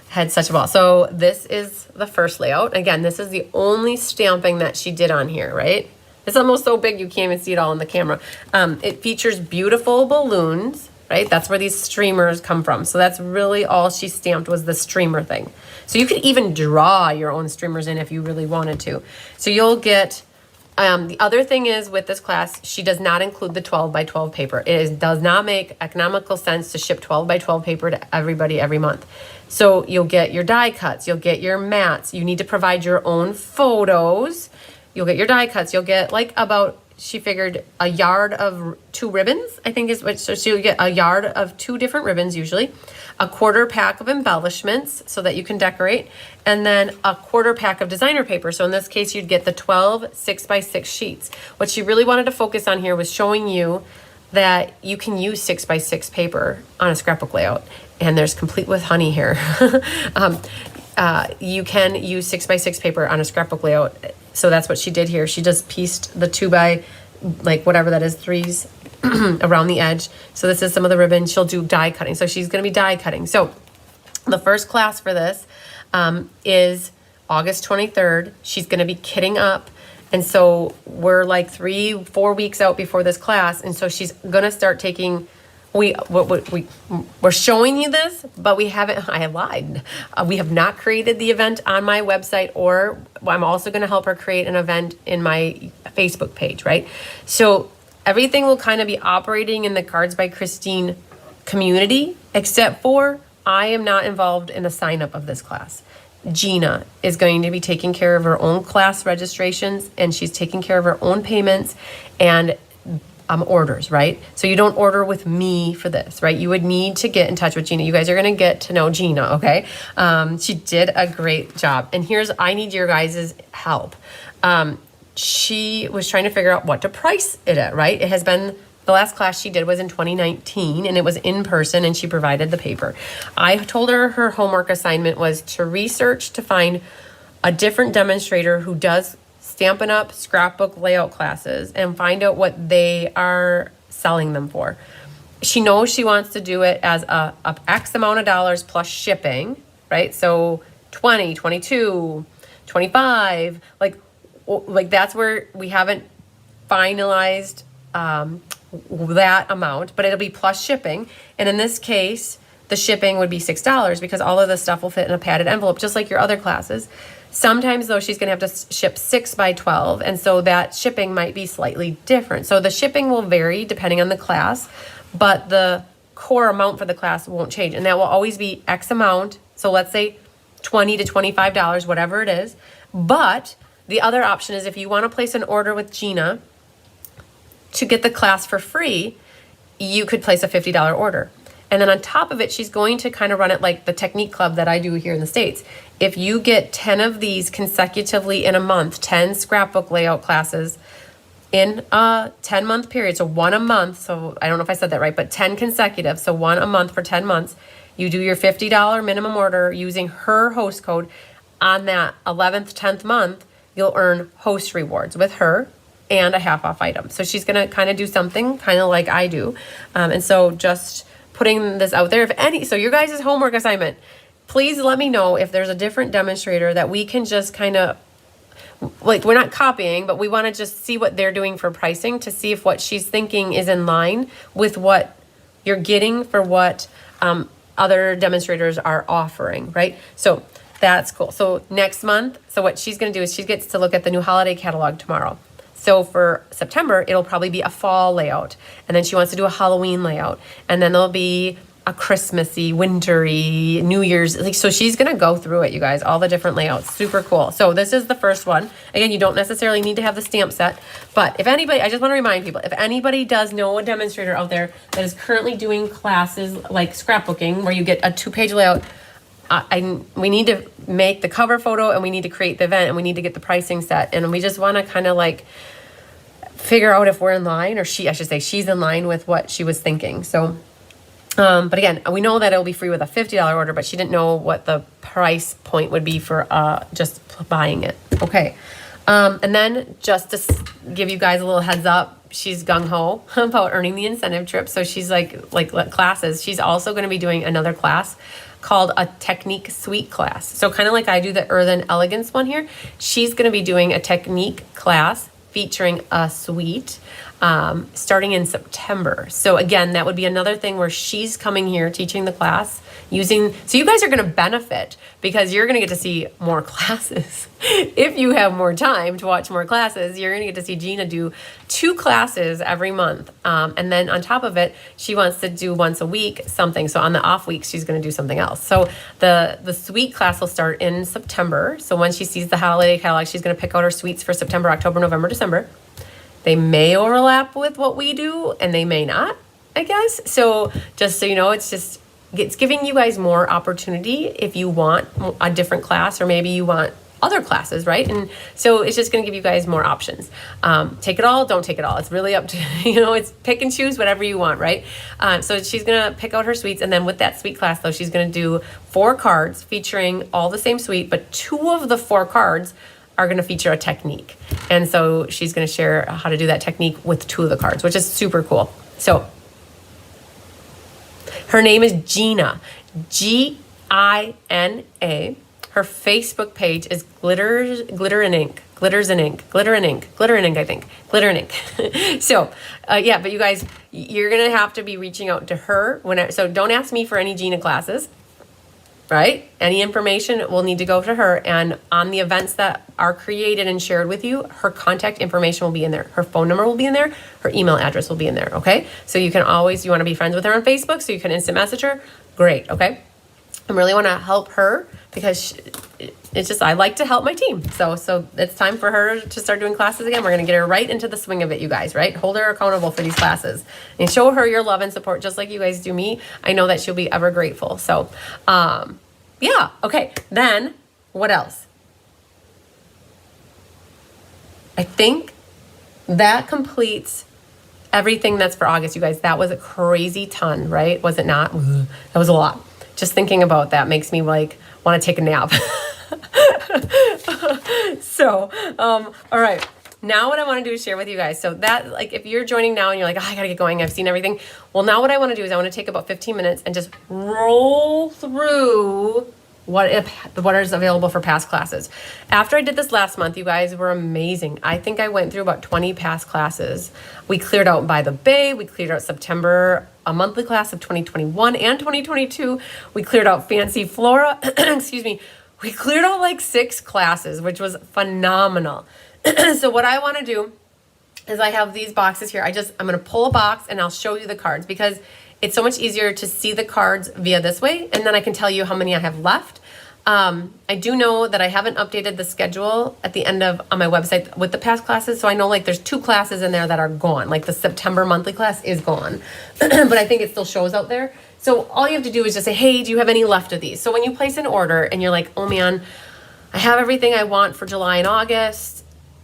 had such a ball. So this is the first layout. Again, this is the only stamping that she did on here, right? It's almost so big you can't even see it all in the camera. It features beautiful balloons, right? That's where these streamers come from. So that's really all she stamped was the streamer thing. So you could even draw your own streamers in if you really wanted to. So you'll get, the other thing is with this class, she does not include the 12 by 12 paper. Does not make economical sense to ship 12 by 12 paper to everybody every month. So you'll get your die cuts, you'll get your mats. You need to provide your own photos. You'll get your die cuts. You'll get like about, she figured, a yard of 2 ribbons, I think is what, so she'll get a yard of 2 different ribbons usually, a quarter pack of embellishments so that you can decorate, and then a quarter pack of designer paper. So in this case, you'd get the 12 6x6 sheets. What she really wanted to focus on here was showing you that you can use 6x6 paper on a scrapbook layout, and there's complete with honey here. You can use 6x6 paper on a scrapbook layout. So that's what she did here. She just pieced the 2 by, like whatever that is, 3s around the edge. So this is some of the ribbon. She'll do die cutting. So she's going to be die cutting. So the first class for this is August 23rd. She's going to be kitting up. And so we're like 3-4 weeks out before this class. And so she's going to start taking, we're showing you this, but we haven't, I lied. We have not created the event on my website, or I'm also going to help her create an event in my Facebook page, right? So everything will kind of be operating in the Cards by Christine community, except for I am not involved in the sign up of this class. Gina is going to be taking care of her own class registrations, and she's taking care of her own payments and orders, right? So you don't order with me for this, right? You would need to get in touch with Gina. You guys are going to get to know Gina, okay? She did a great job. And I need your guys' help. She was trying to figure out what to price it at, right? It has been, the last class she did was in 2019, and it was in person, and she provided the paper. I told her her homework assignment was to research to find a different demonstrator who does Stampin' Up! Scrapbook layout classes and find out what they are selling them for. She knows she wants to do it as a X amount of dollars plus shipping, right? So 20, 22, 25, like that's where we haven't finalized that amount, but it'll be plus shipping. And in this case, the shipping would be $6 because all of the stuff will fit in a padded envelope, just like your other classes. Sometimes, though, she's going to have to ship 6 by 12, and so that shipping might be slightly different. So the shipping will vary depending on the class, but the core amount for the class won't change, and that will always be X amount. So let's say $20 to $25, whatever it is. But the other option is if you want to place an order with Gina to get the class for free, you could place a $50 order. And then on top of it, she's going to kind of run it like the Technique Club that I do here in the States. If you get 10 of these consecutively in a month, 10 scrapbook layout classes in a 10-month period, so 1 a month, so I don't know if I said that right, but 10 consecutive, so 1 a month for 10 months, you do your $50 minimum order using her host code. On that 11th, 10th month, you'll earn host rewards with her and a half off item. So she's going to kind of do something kind of like I do. And so just putting this out there, so your guys' homework assignment, please let me know if there's a different demonstrator that we can just kind of, like, we're not copying, but we want to just see what they're doing for pricing to see if what she's thinking is in line with what you're getting for what other demonstrators are offering, right? So that's cool. So next month, so what she's going to do is she gets to look at the new holiday catalog tomorrow. So for September, it'll probably be a fall layout. And then she wants to do a Halloween layout. And then there'll be a Christmassy, wintry, New Year's. So she's going to go through it, you guys, all the different layouts. Super cool. So this is the first one. Again, you don't necessarily need to have the stamp set. But if anybody, I just want to remind people, if anybody does know a demonstrator out there that is currently doing classes like scrapbooking, where you get a 2-page layout, we need to make the cover photo, and we need to create the event, and we need to get the pricing set, and we just want to kind of like figure out if we're in line, or she's in line with what she was thinking. So, but again, we know that it'll be free with a $50 order, but she didn't know what the price point would be for just buying it. Okay. And then just to give you guys a little heads up, she's gung-ho about earning the incentive trip. So she's like classes. She's also going to be doing another class called a technique suite class. So kind of like I do the Earthen Elegance one here, she's going to be doing a technique class featuring a suite starting in September. So again, that would be another thing where she's coming here teaching the class so you guys are going to benefit because you're going to get to see more classes. If you have more time to watch more classes, you're going to get to see Gina do 2 classes every month. And then on top of it, she wants to do once a week something. So on the off weeks, she's going to do something else. So the suite class will start in September. So when she sees the holiday catalog, she's going to pick out her suites for September, October, November, December. They may overlap with what we do and they may not, I guess. So just so you know, it's giving you guys more opportunity if you want a different class or maybe you want other classes, right? And so it's just going to give you guys more options. Take it all, don't take it all. It's really up to, it's pick and choose whatever you want, right? So she's going to pick out her suites. And then with that suite class, though, she's going to do 4 cards featuring all the same suite, but 2 of the 4 cards are going to feature a technique. And so she's going to share how to do that technique with 2 of the cards, which is super cool. So her name is Gina, Gina. Her Facebook page is Glitter and Ink, Glitters and Ink, Glitter and Ink, Glitter and Ink, I think, Glitter and Ink. So, yeah, but you guys, you're going to have to be reaching out to her. So don't ask me for any Gina classes, right? Any information will need to go to her. And on the events that are created and shared with you, her contact information will be in there. Her phone number will be in there. Her email address will be in there, okay? So you want to be friends with her on Facebook, so you can instant message her. Great, okay? I really want to help her because I like to help my team. So it's time for her to start doing classes again. We're going to get her right into the swing of it, you guys, right? Hold her accountable for these classes and show her your love and support just like you guys do me. I know that she'll be ever grateful. So, yeah. Okay. Then what else? I think that completes everything that's for August, you guys. That was a crazy ton, right? Was it not? That was a lot. Just thinking about that makes me want to take a nap. So, all right. Now what I want to do is share with you guys. So that, if you're joining now and you're like, I got to get going, I've seen everything. Well, now what I want to do is I want to take about 15 minutes and just roll through what is available for past classes. After I did this last month, you guys were amazing. I think I went through about 20 past classes. We cleared out By the Bay. We cleared out September, a monthly class of 2021 and 2022. We cleared out Fancy Flora. Excuse me. We cleared out 6 classes, which was phenomenal. So what I want to do is I have these boxes here. I'm going to pull a box and I'll show you the cards because it's so much easier to see the cards via this way. And then I can tell you how many I have left. I do know that I haven't updated the schedule at the end on my website with the past classes. So I know there's 2 classes in there that are gone. The September monthly class is gone, but I think it still shows out there. So all you have to do is just say, hey, do you have any left of these? So when you place an order and you're like, oh man, I have everything I want for July and August,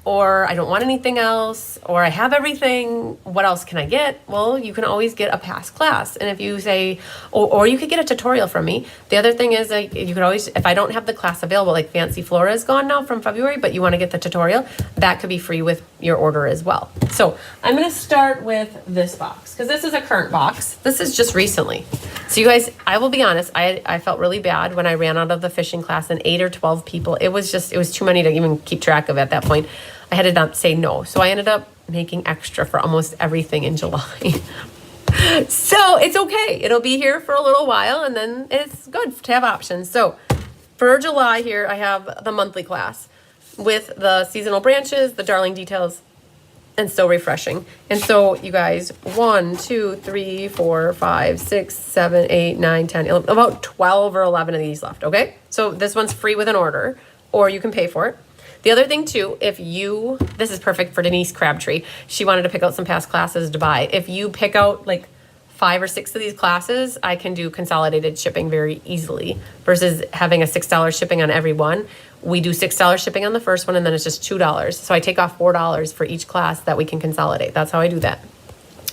or I don't want anything else, or I have everything, what else can I get? Well, you can always get a past class. And if you say, or you could get a tutorial from me. The other thing is you could always, if I don't have the class available, Fancy Flora is gone now from February, but you want to get the tutorial, that could be free with your order as well. So I'm going to start with this box because this is a current box. This is just recently. So you guys, I will be honest, I felt really bad when I ran out of the fishing class and 8 or 12 people. It was too many to even keep track of at that point. I had to say no. So I ended up making extra for almost everything in July. So it's okay. It'll be here for a little while and then it's good to have options. So for July here, I have the monthly class with the seasonal branches, the darling details, and So Refreshing. And so you guys, 1, 2, 3, 4, 5, 6, 7, 8, 9, 10, 11, about 12 or 11 of these left. Okay. So this one's free with an order or you can pay for it. The other thing too, this is perfect for Denise Crabtree. She wanted to pick out some past classes to buy. If you pick out 5 or 6 of these classes, I can do consolidated shipping very easily versus having a $6 shipping on every one. We do $6 shipping on the first one and then it's just $2. So I take off $4 for each class that we can consolidate. That's how I do that.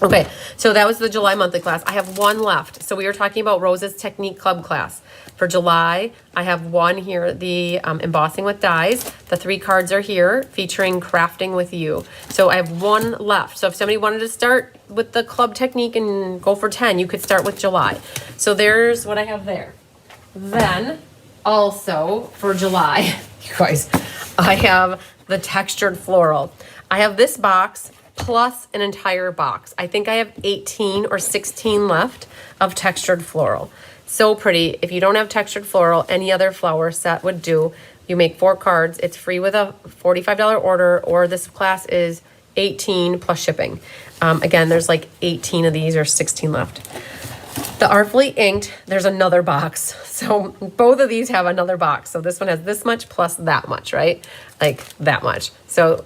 Okay, so that was the July monthly class. I have one left. So we were talking about Rose's Technique Club class. For July, I have one here, the embossing with dies. The 3 cards are here featuring crafting with you. So I have one left. So if somebody wanted to start with the club technique and go for 10, you could start with July. So there's what I have there. Then also for July, you guys, I have the textured floral. I have this box plus an entire box. I think I have 18 or 16 left of textured floral. So pretty. If you don't have textured floral, any other flower set would do. You make 4 cards. It's free with a $45 order, or this class is 18 plus shipping. Again, there's like 18 of these or 16 left. The Artfully Inked, there's another box. So both of these have another box. So this one has this much plus that much, right? Like that much. So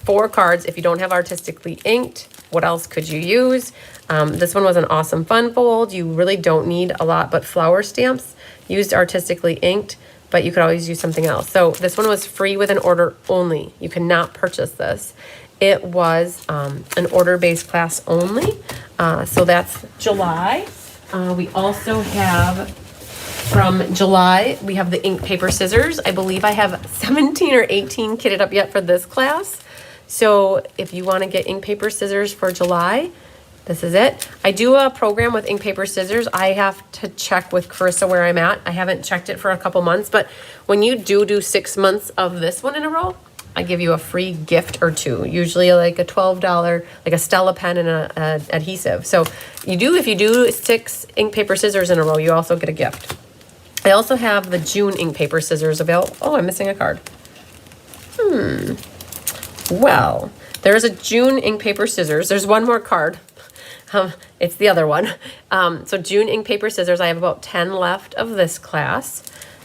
4 cards. If you don't have Artistically Inked, what else could you use? This one was an awesome fun fold. You really don't need a lot but flower stamps. Used Artistically Inked, but you could always use something else. So this one was free with an order only. You cannot purchase this. It was an order-based class only. So that's July. We also have, from July, we have the ink, paper, scissors. I believe I have 17 or 18 kitted up yet for this class. So if you want to get ink, paper, scissors for July, this is it. I do a program with ink, paper, scissors. I have to check with Carissa where I'm at. I haven't checked it for a couple months, but when you do 6 months of this one in a row, I give you a free gift or 2, usually like a $12, like a Stella pen and a adhesive. So if you do 6 ink, paper, scissors in a row, you also get a gift. I also have the June ink, paper, scissors available. Oh, I'm missing a card. Well, there's a June ink, paper, scissors. There's one more card. It's the other one. So June ink, paper, scissors. I have about 10 left of this class.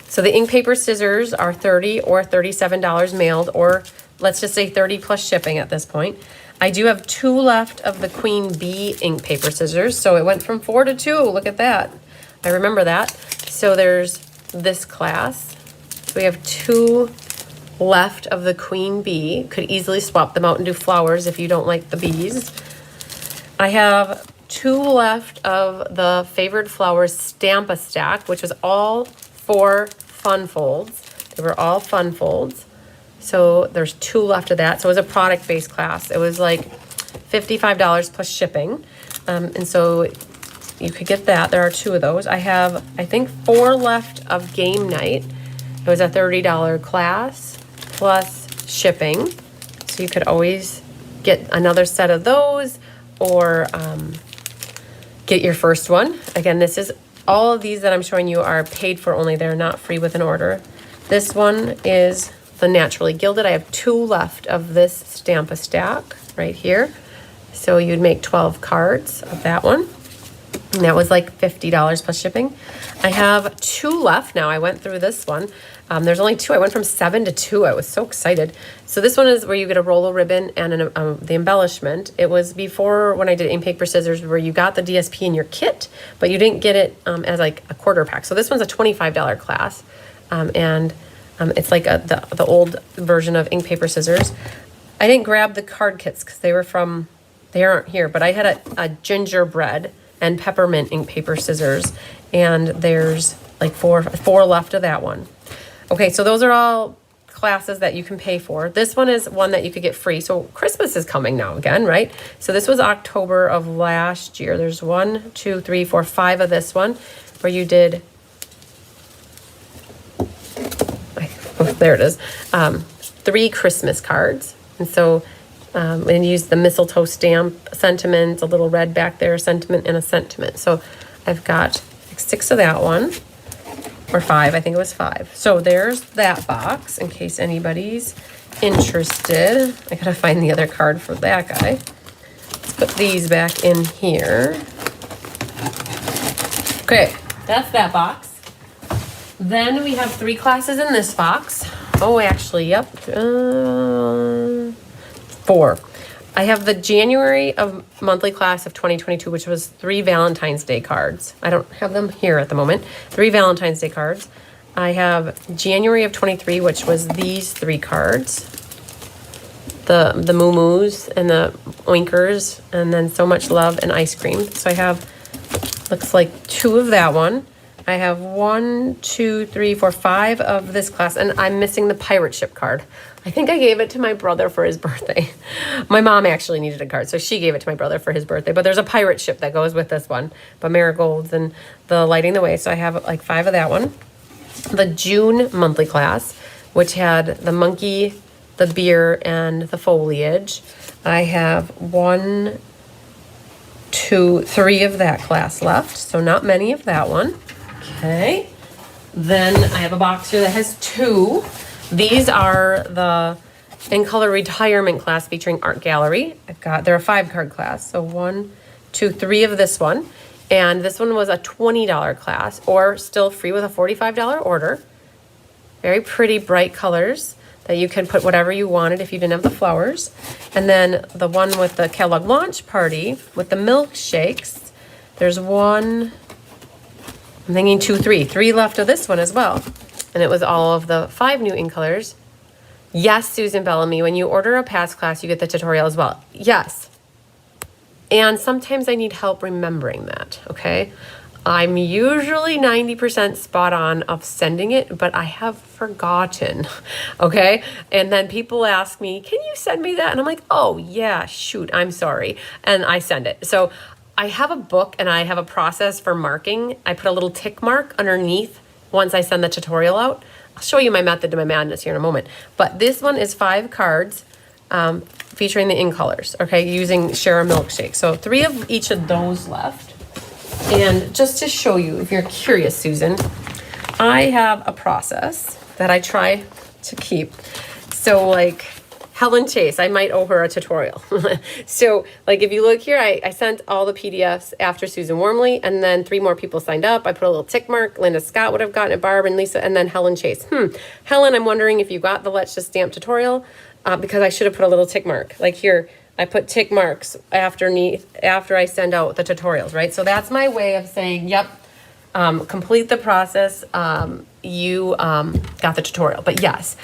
So the ink, paper, scissors are $30 or $37 mailed, or let's just say 30 plus shipping at this point. I do have 2 left of the Queen Bee ink, paper, scissors. So it went from 4 to 2. Look at that. I remember that. So there's this class. So we have 2 left of the Queen Bee. Could easily swap them out and do flowers if you don't like the bees. I have 2 left of the Favored Flowers Stamp-a-Stack, which was all 4 fun folds. They were all fun folds. So there's 2 left of that. So it was a product-based class. It was like $55 plus shipping. And so you could get that. There are 2 of those. I have, I think, 4 left of Game Night. It was a $30 class plus shipping. So you could always get another set of those, or get your first one. Again, this is all of these that I'm showing you are paid for only. They're not free with an order. This one is the Naturally Gilded. I have 2 left of this Stamp-a-Stack right here. So you'd make 12 cards of that one. And that was like $50 plus shipping. I have 2 left now. I went through this one. There's only 2. I went from 7 to 2. I was so excited. So this one is where you get a roll of ribbon and the embellishment. It was before, when I did ink, paper, scissors, where you got the DSP in your kit, but you didn't get it as like a quarter pack. So this one's a $25 class. It's like the old version of ink, paper, scissors. I didn't grab the card kits because they aren't here, but I had a gingerbread and peppermint ink, paper, scissors, and there's like four left of that one. Okay, so those are all classes that you can pay for. This one is one that you could get free. So Christmas is coming now again, right? So this was October of last year. There's 1, 2, 3, 4, 5 of this one where you did, there it is, 3 Christmas cards. And so and use the mistletoe stamp, sentiment, a little red back there, sentiment, and a sentiment. So I've got like 6 of that one, or 5, I think it was 5. So there's that box in case anybody's interested. I gotta find the other card for that guy. Let's put these back in here. Okay, that's that box. Then we have 3 classes in this box. Oh, actually, yep. 4. I have the January of monthly class of 2022, which was 3 Valentine's Day cards. I don't have them here at the moment. 3 Valentine's Day cards. I have January of 23, which was these 3 cards. The Moo Moos and the Oinkers, and then So Much Love and Ice Cream. So I have, looks like 2 of that one. I have 1, 2, 3, 4, 5 of this class, and I'm missing the pirate ship card. I think I gave it to my brother for his birthday. My mom actually needed a card, so she gave it to my brother for his birthday. But there's a pirate ship that goes with this one, but marigolds and the lighting the way. So I have like 5 of that one. The June monthly class, which had the monkey, the beer, and the foliage. I have 1, 2, 3 of that class left, so not many of that one. Okay. Then I have a box here that has 2. These are the In Color Retirement class featuring art gallery. They're a 5-card class, so 1, 2, 3 of this one. And this one was a $20 class, or still free with a $45 order. Very pretty, bright colors that you can put whatever you wanted if you didn't have the flowers. And then the one with the Kellogg launch party with the milkshakes. There's 1, I'm thinking 2, 3 left of this one as well. And it was all of the 5 new In Colors. Yes, Susan Bellamy, when you order a past class, you get the tutorial as well. Yes. And sometimes I need help remembering that, okay? I'm usually 90% spot on of sending it, but I have forgotten, okay? And then people ask me, can you send me that? And I'm like, oh yeah, shoot, I'm sorry. And I send it. So I have a book and I have a process for marking. I put a little tick mark underneath once I send the tutorial out. I'll show you my method to my madness here in a moment. But this one is 5 cards featuring the In Colors, okay, using Share a Milkshake. So 3 of each of those left. And just to show you, if you're curious, Susan, I have a process that I try to keep. So like Helen Chase, I might owe her a tutorial. So like if you look here, I sent all the PDFs after Susan Warmly, and then 3 more people signed up. I put a little tick mark. Linda Scott would have gotten it, Barb and Lisa, and then Helen Chase. Helen, I'm wondering if you got the Let's Just Stamp tutorial, because I should have put a little tick mark. Like here, I put tick marks after I send out the tutorials, right? So that's my way of saying, yep, complete the process. You got the tutorial. But yes,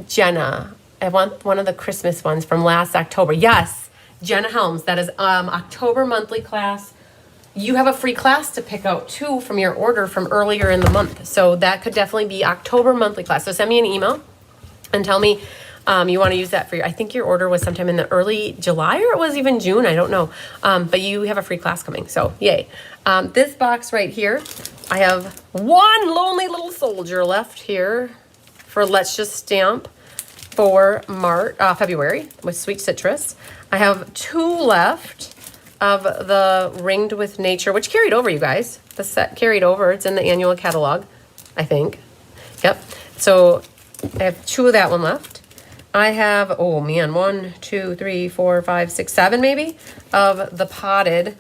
Jenna, I want one of the Christmas ones from last October. Yes, Jenna Helms, that is October monthly class. You have a free class to pick out too from your order from earlier in the month. So that could definitely be October monthly class. So send me an email and tell me you want to use that for I think your order was sometime in the early July, or it was even June, I don't know. But you have a free class coming, so yay. This box right here, I have 1 lonely little soldier left here for Let's Just Stamp for February with Sweet Citrus. I have 2 left of the Ringed with Nature, which carried over, you guys. The set carried over. It's in the annual catalog, I think. Yep. So I have 2 of that one left. I have, oh man, 1, 2, 3, 4, 5, 6, 7 maybe of the potted,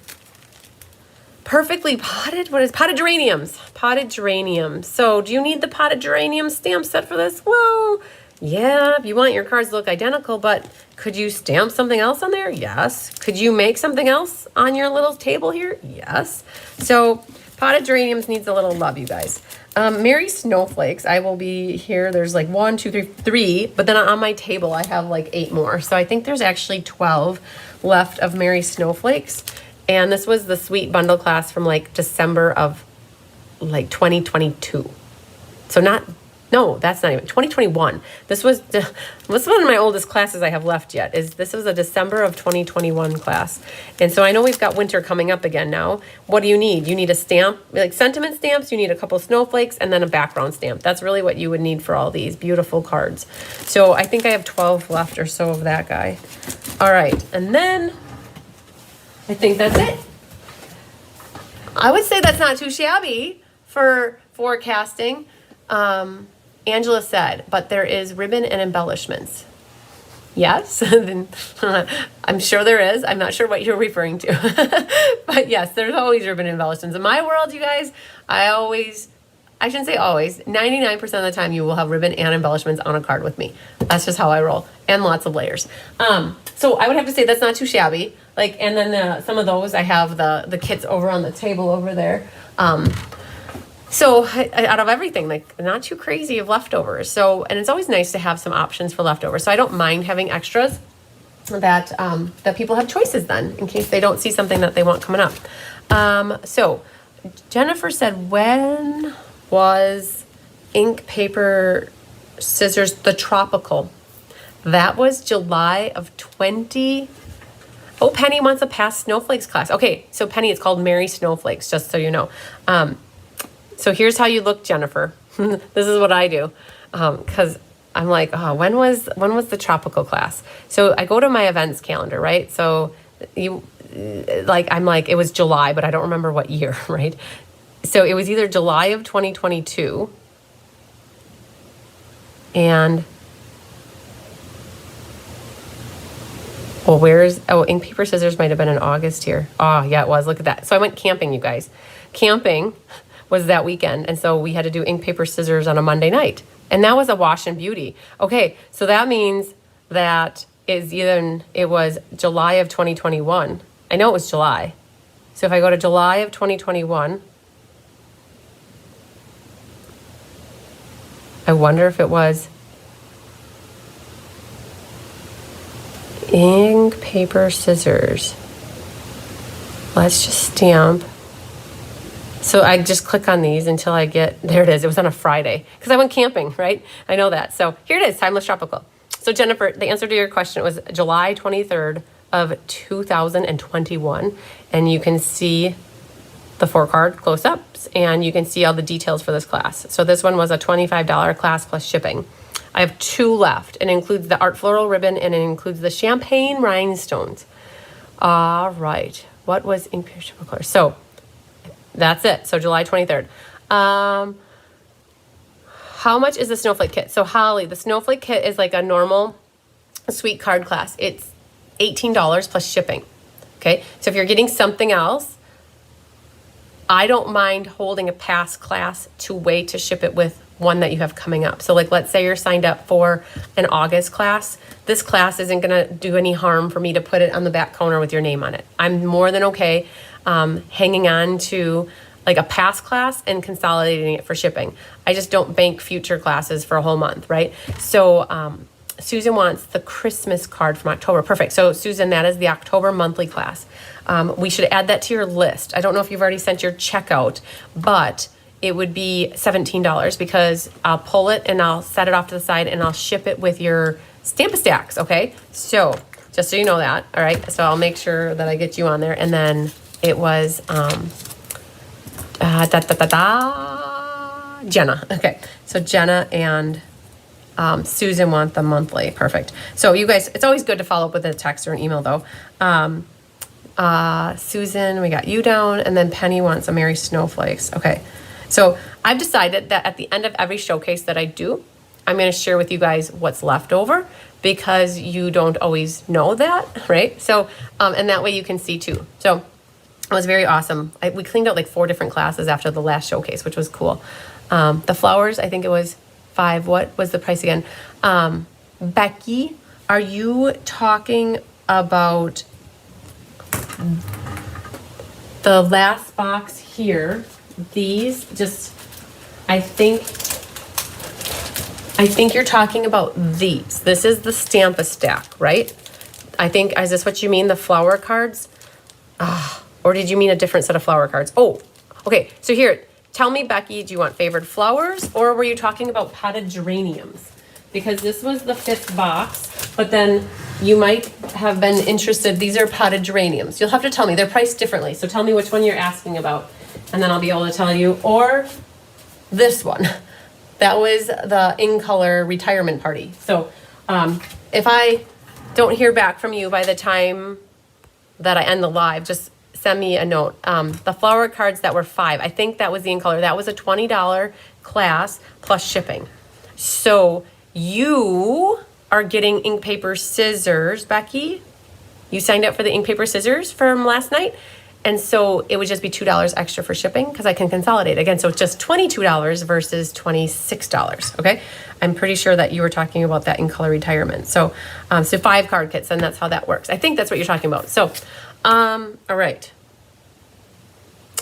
perfectly potted, what is potted geraniums? Potted geraniums. So do you need the potted geranium stamp set for this? Well, yeah, if you want your cards to look identical, but could you stamp something else on there? Yes. Could you make something else on your little table here? Yes. So potted geraniums needs a little love, you guys. Mary Snowflakes, I will be here. There's like 1, 2, 3, but then on my table I have like 8 more. So I think there's actually 12 left of Mary Snowflakes. And this was the sweet bundle class from like December of like 2022. So no, that's not even 2021. This was one of my oldest classes I have left yet. This was a December of 2021 class. And so I know we've got winter coming up again now. What do you need? You need a stamp, like sentiment stamps, you need a couple snowflakes, and then a background stamp. That's really what you would need for all these beautiful cards. So I think I have 12 left or so of that guy. All right, and then I think that's it. I would say that's not too shabby for forecasting. Angela said, but there is ribbon and embellishments. Yes, I'm sure there is. I'm not sure what you're referring to. But yes, there's always ribbon embellishments. In my world, you guys, I shouldn't say always, 99% of the time you will have ribbon and embellishments on a card with me. That's just how I roll. And lots of layers. So I would have to say that's not too shabby. Like, and then some of those, I have the kits over on the table over there. So out of everything, like not too crazy of leftovers. So, and it's always nice to have some options for leftovers. So I don't mind having extras that people have choices then in case they don't see something that they want coming up. So Jennifer said, when was ink, paper, scissors, the tropical? That was July of 20. Oh, Penny wants a past snowflakes class. Okay, so Penny, it's called Merry Snowflakes, just so you know. So here's how you look, Jennifer. This is what I do. Because I'm like, oh, when was the tropical class? So I go to my events calendar, right? So I'm like, it was July, but I don't remember what year, right? So it was either July of 2022 and ink, paper, scissors might have been in August here. Oh, yeah, it was. Look at that. So I went camping, you guys. Camping was that weekend. And so we had to do ink, paper, scissors on a Monday night. And that was a wash and beauty. Okay, so that means that it was July of 2021. I know it was July. So if I go to July of 2021, I wonder if it was ink, paper, scissors. Let's just stamp. So I just click on these until I get, there it is. It was on a Friday because I went camping, right? I know that. So here it is, Timeless Tropical. So Jennifer, the answer to your question was July 23rd of 2021. And you can see the 4-card close-ups and you can see all the details for this class. So this one was a $25 class plus shipping. I have 2 left. It includes the art floral ribbon and it includes the champagne rhinestones. All right. What was ink, paper, triple color? So that's it. So July 23rd. How much is the snowflake kit? So Holly, the snowflake kit is like a normal sweet card class. It's $18 plus shipping. Okay. So if you're getting something else, I don't mind holding a past class to wait to ship it with one that you have coming up. So like, let's say you're signed up for an August class. This class isn't going to do any harm for me to put it on the back counter with your name on it. I'm more than okay hanging on to like a past class and consolidating it for shipping. I just don't bank future classes for a whole month, right? So Susan wants the Christmas card from October. Perfect. So Susan, that is the October monthly class. We should add that to your list. I don't know if you've already sent your checkout, but it would be $17 because I'll pull it and I'll set it off to the side and I'll ship it with your Stamp-A-Stacks, okay? So just so you know that, all right? So I'll make sure that I get you on there. And then it was Jenna. Okay, so Jenna and Susan want the monthly. Perfect. So you guys, it's always good to follow up with a text or an email though. Susan, we got you down, and then Penny wants a Merry Snowflakes. Okay, so I've decided that at the end of every showcase that I do, I'm going to share with you guys what's left over because you don't always know that, right? So, and that way you can see too. So it was very awesome. We cleaned out like 4 different classes after the last showcase, which was cool. The flowers, I think it was $5. What was the price again? Becky, are you talking about the last box here? These just, I think you're talking about these. This is the Stamp-A-Stack, right? I think, is this what you mean, the flower cards? Or did you mean a different set of flower cards? Oh, okay. So here, tell me, Becky, do you want favored flowers or were you talking about potted geraniums? Because this was the 5th box, but then you might have been interested. These are potted geraniums. You'll have to tell me. They're priced differently. So tell me which one you're asking about, and then I'll be able to tell you. Or this one. That was the In Color retirement party. So if I don't hear back from you by the time that I end the live, just send me a note. The flower cards that were $5, I think that was the In Color. That was a $20 class plus shipping. So you are getting ink, paper, scissors, Becky. You signed up for the ink, paper, scissors from last night. And so it would just be $2 extra for shipping because I can consolidate. Again, so it's just $22 versus $26, okay? I'm pretty sure that you were talking about that In Color retirement. So, so 5 card kits, and that's how that works. I think that's what you're talking about. So, all right.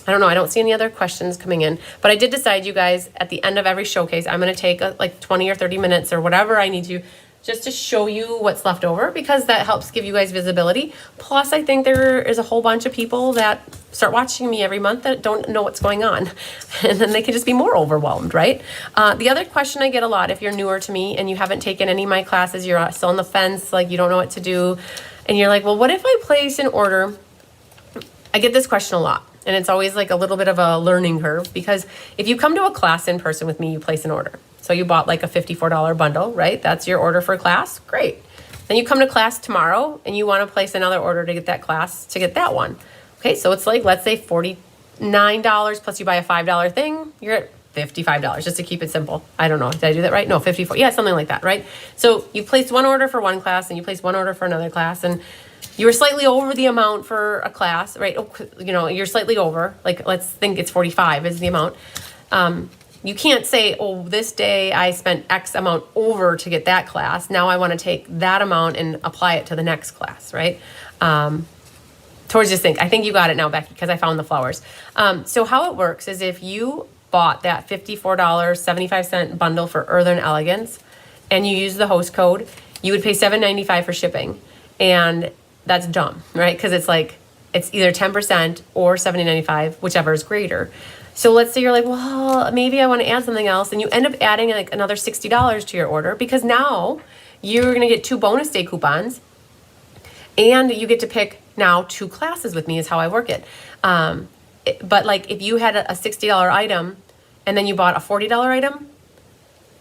I don't know. I don't see any other questions coming in, but I did decide, you guys, at the end of every showcase, I'm going to take like 20 or 30 minutes or whatever I need to just to show you what's left over, because that helps give you guys visibility. Plus, I think there is a whole bunch of people that start watching me every month that don't know what's going on. And then they can just be more overwhelmed, right? The other question I get a lot, if you're newer to me and you haven't taken any of my classes, you're still on the fence, like you don't know what to do, and you're like, well, what if I place an order? I get this question a lot. And it's always like a little bit of a learning curve, because if you come to a class in person with me, you place an order. So you bought like a $54 bundle, right? That's your order for class. Great. Then you come to class tomorrow and you want to place another order to get that class, to get that one. Okay, so it's like, let's say $49 plus you buy a $5 thing, you're at $55, just to keep it simple. I don't know, did I do that right? No, 54, yeah, something like that, right? So you placed one order for one class and you placed one order for another class, and you were slightly over the amount for a class, right? You know, you're slightly over, like let's think it's 45 is the amount. You can't say, oh, this day I spent X amount over to get that class. Now I want to take that amount and apply it to the next class, right? Towards just think, I think you got it now, Becky, because I found the flowers. So how it works is if you bought that $54.75 bundle for Earthen Elegance and you use the host code, you would pay $7.95 for shipping. And that's dumb, right? Because it's like, it's either 10% or $70.95, whichever is greater. So let's say you're like, well, maybe I want to add something else. And you end up adding like another $60 to your order, because now you're going to get 2 bonus day coupons and you get to pick now 2 classes with me is how I work it. But like if you had a $60 item and then you bought a $40 item,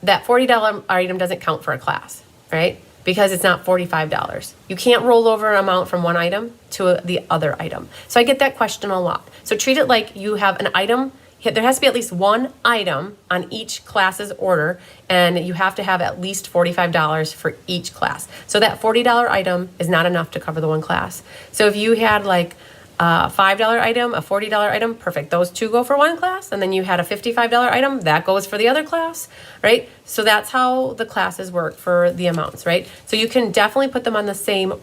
that $40 item doesn't count for a class, right? Because it's not $45. You can't roll over an amount from one item to the other item. So I get that question a lot. So treat it like you have an item. There has to be at least one item on each class's order, and you have to have at least $45 for each class. So that $40 item is not enough to cover the one class. So if you had like a $5 item, a $40 item, perfect. Those 2 go for one class. And then you had a $55 item, that goes for the other class, right? So that's how the classes work for the amounts, right? So you can definitely put them on the same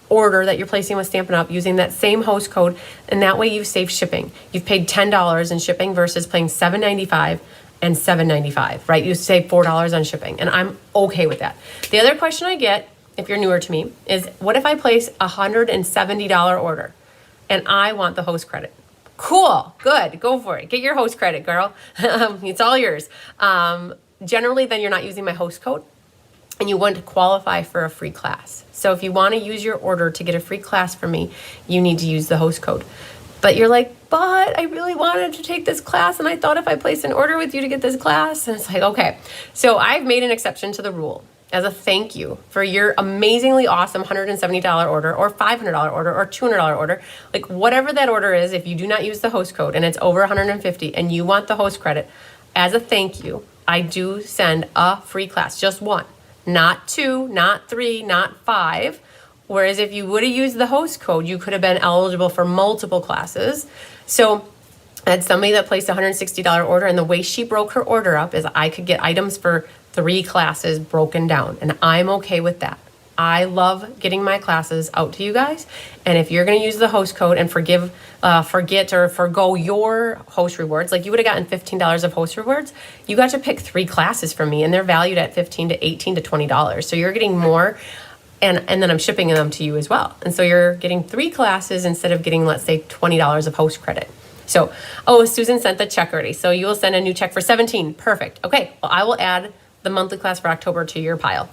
order that you're placing with Stampin' Up! Using that same host code, and that way you've saved shipping. You've paid $10 in shipping versus paying $7.95 and $7.95, right? You save $4 on shipping, and I'm okay with that. The other question I get, if you're newer to me, is what if I place a $170 order and I want the host credit? Cool, good, go for it. Get your host credit, girl. It's all yours. Generally, then you're not using my host code, and you want to qualify for a free class. So if you want to use your order to get a free class from me, you need to use the host code. But you're like, but I really wanted to take this class, and I thought if I placed an order with you to get this class, and it's like, okay. So I've made an exception to the rule as a thank you for your amazingly awesome $170 order or $500 order or $200 order, like whatever that order is. If you do not use the host code and it's over $150 and you want the host credit, as a thank you, I do send a free class, just one, not 2, not 3, not 5. Whereas if you would have used the host code, you could have been eligible for multiple classes. So I had somebody that placed a $160 order, and the way she broke her order up is I could get items for 3 classes broken down, and I'm okay with that. I love getting my classes out to you guys, and if you're going to use the host code and forget or forgo your host rewards, like you would have gotten $15 of host rewards, you got to pick 3 classes from me, and they're valued at $15 to $18 to $20. So you're getting more, and then I'm shipping them to you as well. And so you're getting 3 classes instead of getting, let's say, $20 of host credit. So, oh, Susan sent the check already. So you will send a new check for $17. Perfect. Okay, well, I will add the monthly class for October to your pile.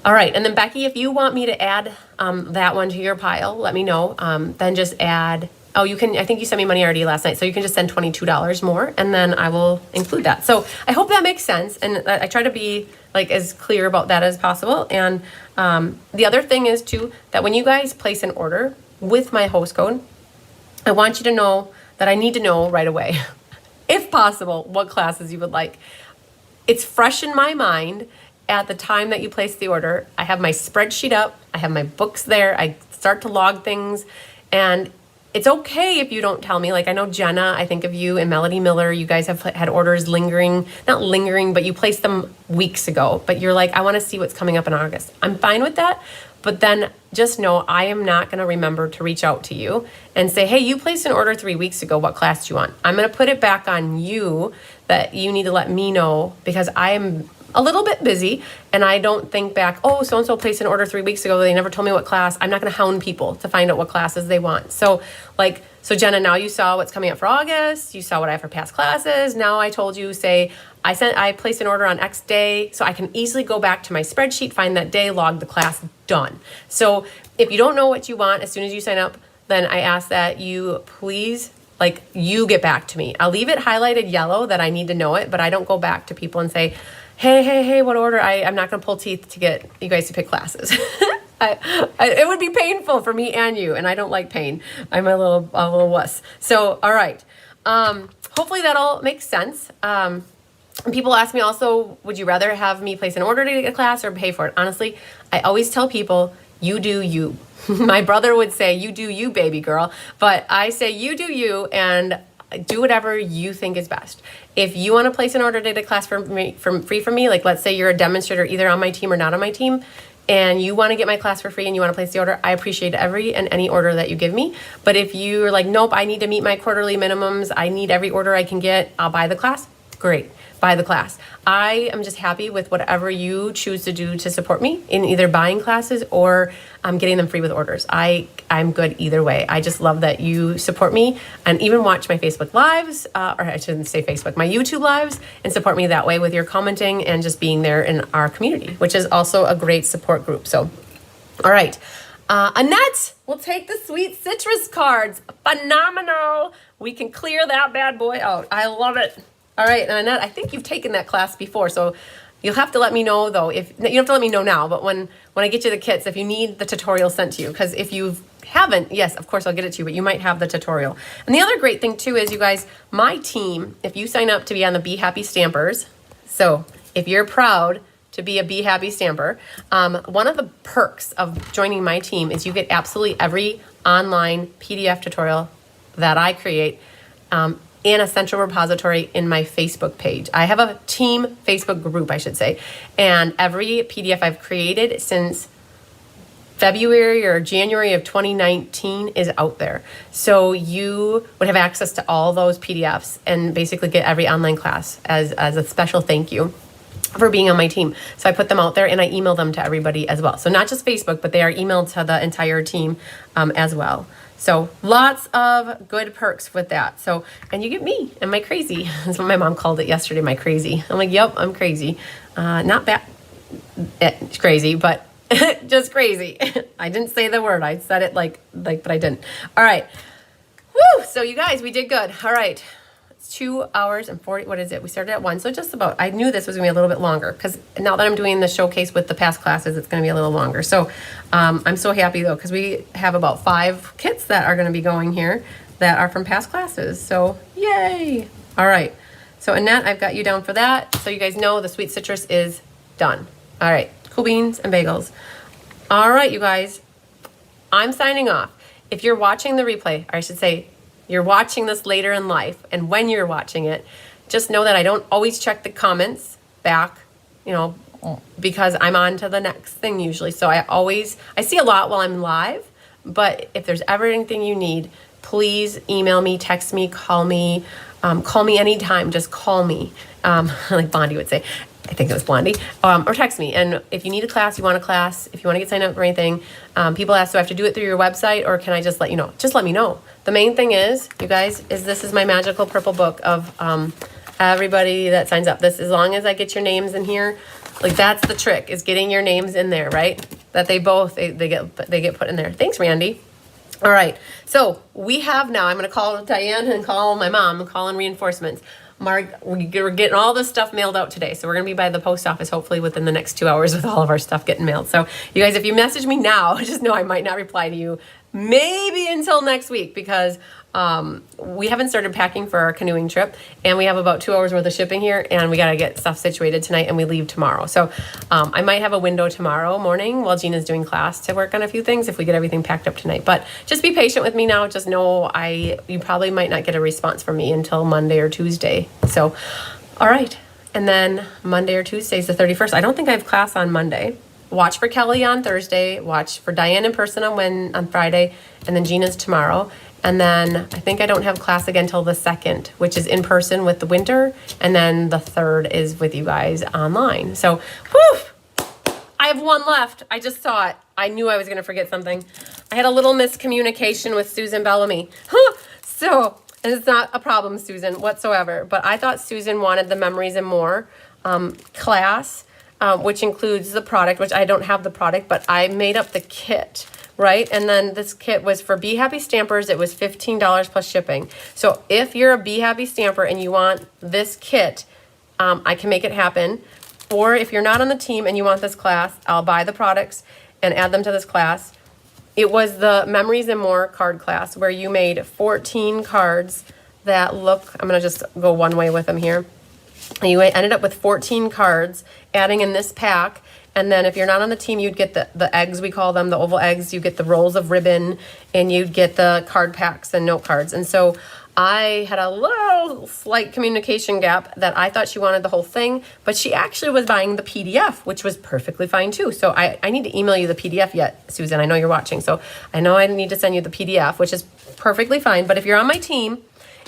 All right, and then Becky, if you want me to add that one to your pile, let me know. Then just add, oh, you can, I think you sent me money already last night, so you can just send $22 more, and then I will include that. So I hope that makes sense, and I try to be like as clear about that as possible. And the other thing is too, that when you guys place an order with my host code, I want you to know that I need to know right away, if possible, what classes you would like. It's fresh in my mind at the time that you place the order. I have my spreadsheet up, I have my books there, I start to log things, and it's okay if you don't tell me. Like I know Jenna, I think of you, and Melody Miller, you guys have had orders not lingering, but you placed them weeks ago, but you're like, I want to see what's coming up in August. I'm fine with that, but then just know I am not going to remember to reach out to you and say, hey, you placed an order 3 weeks ago, what class do you want? I'm going to put it back on you that you need to let me know, because I am a little bit busy and I don't think back, oh, so-and-so placed an order 3 weeks ago. They never told me what class. I'm not going to hound people to find out what classes they want. So Jenna, now you saw what's coming up for August. You saw what I have for past classes. Now I told you, say, I placed an order on X day, so I can easily go back to my spreadsheet, find that day, log the class, done. So if you don't know what you want as soon as you sign up, then I ask that you please, you get back to me. I'll leave it highlighted yellow that I need to know it, but I don't go back to people and say, hey, what order? I'm not going to pull teeth to get you guys to pick classes. It would be painful for me and you, and I don't like pain. I'm a little wuss. So, all right. Hopefully that all makes sense. People ask me also, would you rather have me place an order to get a class or pay for it? Honestly, I always tell people, you do you. My brother would say, you do you, baby girl. But I say, you do you, and do whatever you think is best. If you want to place an order to get a class for free from me, let's say you're a demonstrator either on my team or not on my team, and you want to get my class for free and you want to place the order, I appreciate every and any order that you give me. But if you're like, nope, I need to meet my quarterly minimums, I need every order I can get, I'll buy the class, great. Buy the class. I am just happy with whatever you choose to do to support me in either buying classes or getting them free with orders. I'm good either way. I just love that you support me and even watch my Facebook lives, or I shouldn't say Facebook, my YouTube lives, and support me that way with your commenting and just being there in our community, which is also a great support group. So, all right. Annette will take the sweet citrus cards. Phenomenal. We can clear that bad boy out. I love it. All right, and Annette, I think you've taken that class before, so you'll have to let me know, though. If you don't have to let me know now, but when I get you the kits, if you need the tutorial sent to you, because if you haven't, yes, of course I'll get it to you, but you might have the tutorial. And the other great thing, too, is, you guys, my team, if you sign up to be on the Be Happy Stampers, so if you're proud to be a Be Happy Stamper, one of the perks of joining my team is you get absolutely every online PDF tutorial that I create, in a central repository in my Facebook page. I have a team Facebook group, I should say, and every PDF I've created since February or January of 2019 is out there. So you would have access to all those PDFs and basically get every online class as a special thank you for being on my team. So I put them out there and I email them to everybody as well. So not just Facebook, but they are emailed to the entire team as well. So lots of good perks with that. So, and you get me and my crazy. That's what my mom called it yesterday, my crazy. I'm like, yep, I'm crazy. Not bad, crazy, but just crazy. I didn't say the word. I said it but I didn't. All right. Woo! So you guys, we did good. All right. 2 hours and 40, what is it? We started at 1, so just about, I knew this was gonna be a little bit longer because now that I'm doing the showcase with the past classes, it's gonna be a little longer. So I'm so happy though, because we have about 5 kits that are gonna be going here that are from past classes, so yay. All right, so Annette, I've got you down for that. So you guys know the sweet citrus is done. All right, cool beans and bagels. All right, you guys, I'm signing off. If you're watching the replay, or I should say, you're watching this later in life, and when you're watching it, just know that I don't always check the comments back, because I'm on to the next thing usually. So I see a lot while I'm live, but if there's ever anything you need, please email me, text me, call me anytime, just call me, like Blondie would say. I think it was Blondie, or text me. And if you need a class, you want a class, if you want to get signed up for anything, people ask, do I have to do it through your website or can I just let you know? Just let me know. The main thing is, you guys, this is my magical purple book of everybody that signs up. This, as long as I get your names in here, that's the trick, is getting your names in there, right? That they get put in there. Thanks, Randy. All right, so we have now, I'm going to call Diane and call my mom and call in reinforcements. Mark, we're getting all this stuff mailed out today. So we're going to be by the post office hopefully within the next 2 hours with all of our stuff getting mailed. So you guys, if you message me now, just know I might not reply to you maybe until next week, because we haven't started packing for our canoeing trip, and we have about 2 hours worth of shipping here, and we got to get stuff situated tonight, and we leave tomorrow. So I might have a window tomorrow morning while Gina's doing class to work on a few things if we get everything packed up tonight. But just be patient with me now. Just know you probably might not get a response from me until Monday or Tuesday. So, all right. And then Monday or Tuesday is the 31st. I don't think I have class on Monday. Watch for Kelly on Thursday. Watch for Diane in person on Friday, and then Gina's tomorrow. And then I think I don't have class again till the 2nd, which is in person with the winter. And then the 3rd is with you guys online. So, whew, I have one left. I just saw it. I knew I was going to forget something. I had a little miscommunication with Susan Bellamy. So, and it's not a problem, Susan, whatsoever. But I thought Susan wanted the Memories and More class, which includes the product, which I don't have the product, but I made up the kit, right? And then this kit was for Be Happy Stampers. It was $15 plus shipping. So if you're a Be Happy Stamper and you want this kit, I can make it happen. Or if you're not on the team and you want this class, I'll buy the products and add them to this class. It was the Memories and More card class where you made 14 cards that look, I'm going to just go one way with them here. And you ended up with 14 cards, adding in this pack. And then if you're not on the team, you'd get the eggs, we call them, the oval eggs. You get the rolls of ribbon, and you'd get the card packs and note cards. And so I had a little slight communication gap that I thought she wanted the whole thing, but she actually was buying the PDF, which was perfectly fine too. So I need to email you the PDF yet, Susan. I know you're watching. So I know I need to send you the PDF, which is perfectly fine. But if you're on my team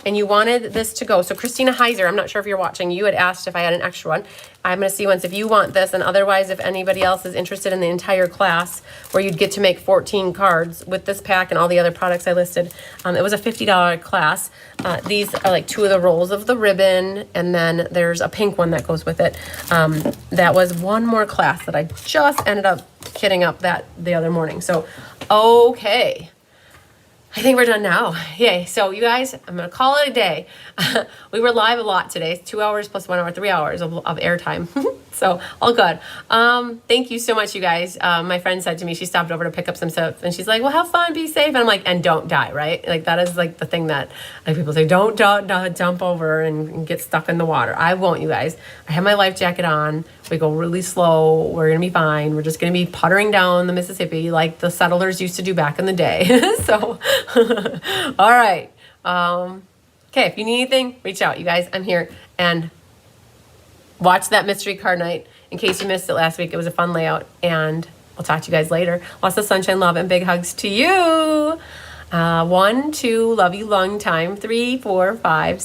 and you wanted this to go, so Christina Heiser, I'm not sure if you're watching, you had asked if I had an extra one. I'm going to see once if you want this, and otherwise if anybody else is interested in the entire class where you'd get to make 14 cards with this pack and all the other products I listed. It was a $50 class. These are like 2 of the rolls of the ribbon, and then there's a pink one that goes with it. That was one more class that I just ended up kitting up the other morning. So, okay. I think we're done now. Yay. So you guys, I'm going to call it a day. We were live a lot today. 2 hours plus 1 hour, 3 hours of airtime. So all good. Thank you so much, you guys. My friend said to me, she stopped over to pick up some stuff and she's like, well, have fun, be safe. And I'm like, and don't die, right? Like that is like the thing that like people say, don't jump over and get stuck in the water. I won't, you guys. I have my life jacket on. We go really slow. We're going to be fine. We're just going to be puttering down the Mississippi like the settlers used to do back in the day. So, all right. Okay, if you need anything, reach out, you guys. I'm here. And watch that mystery card night in case you missed it last week. It was a fun layout. And I'll talk to you guys later. Lots of sunshine, love, and big hugs to you. 1, 2, love you long time. 3, 4, 5,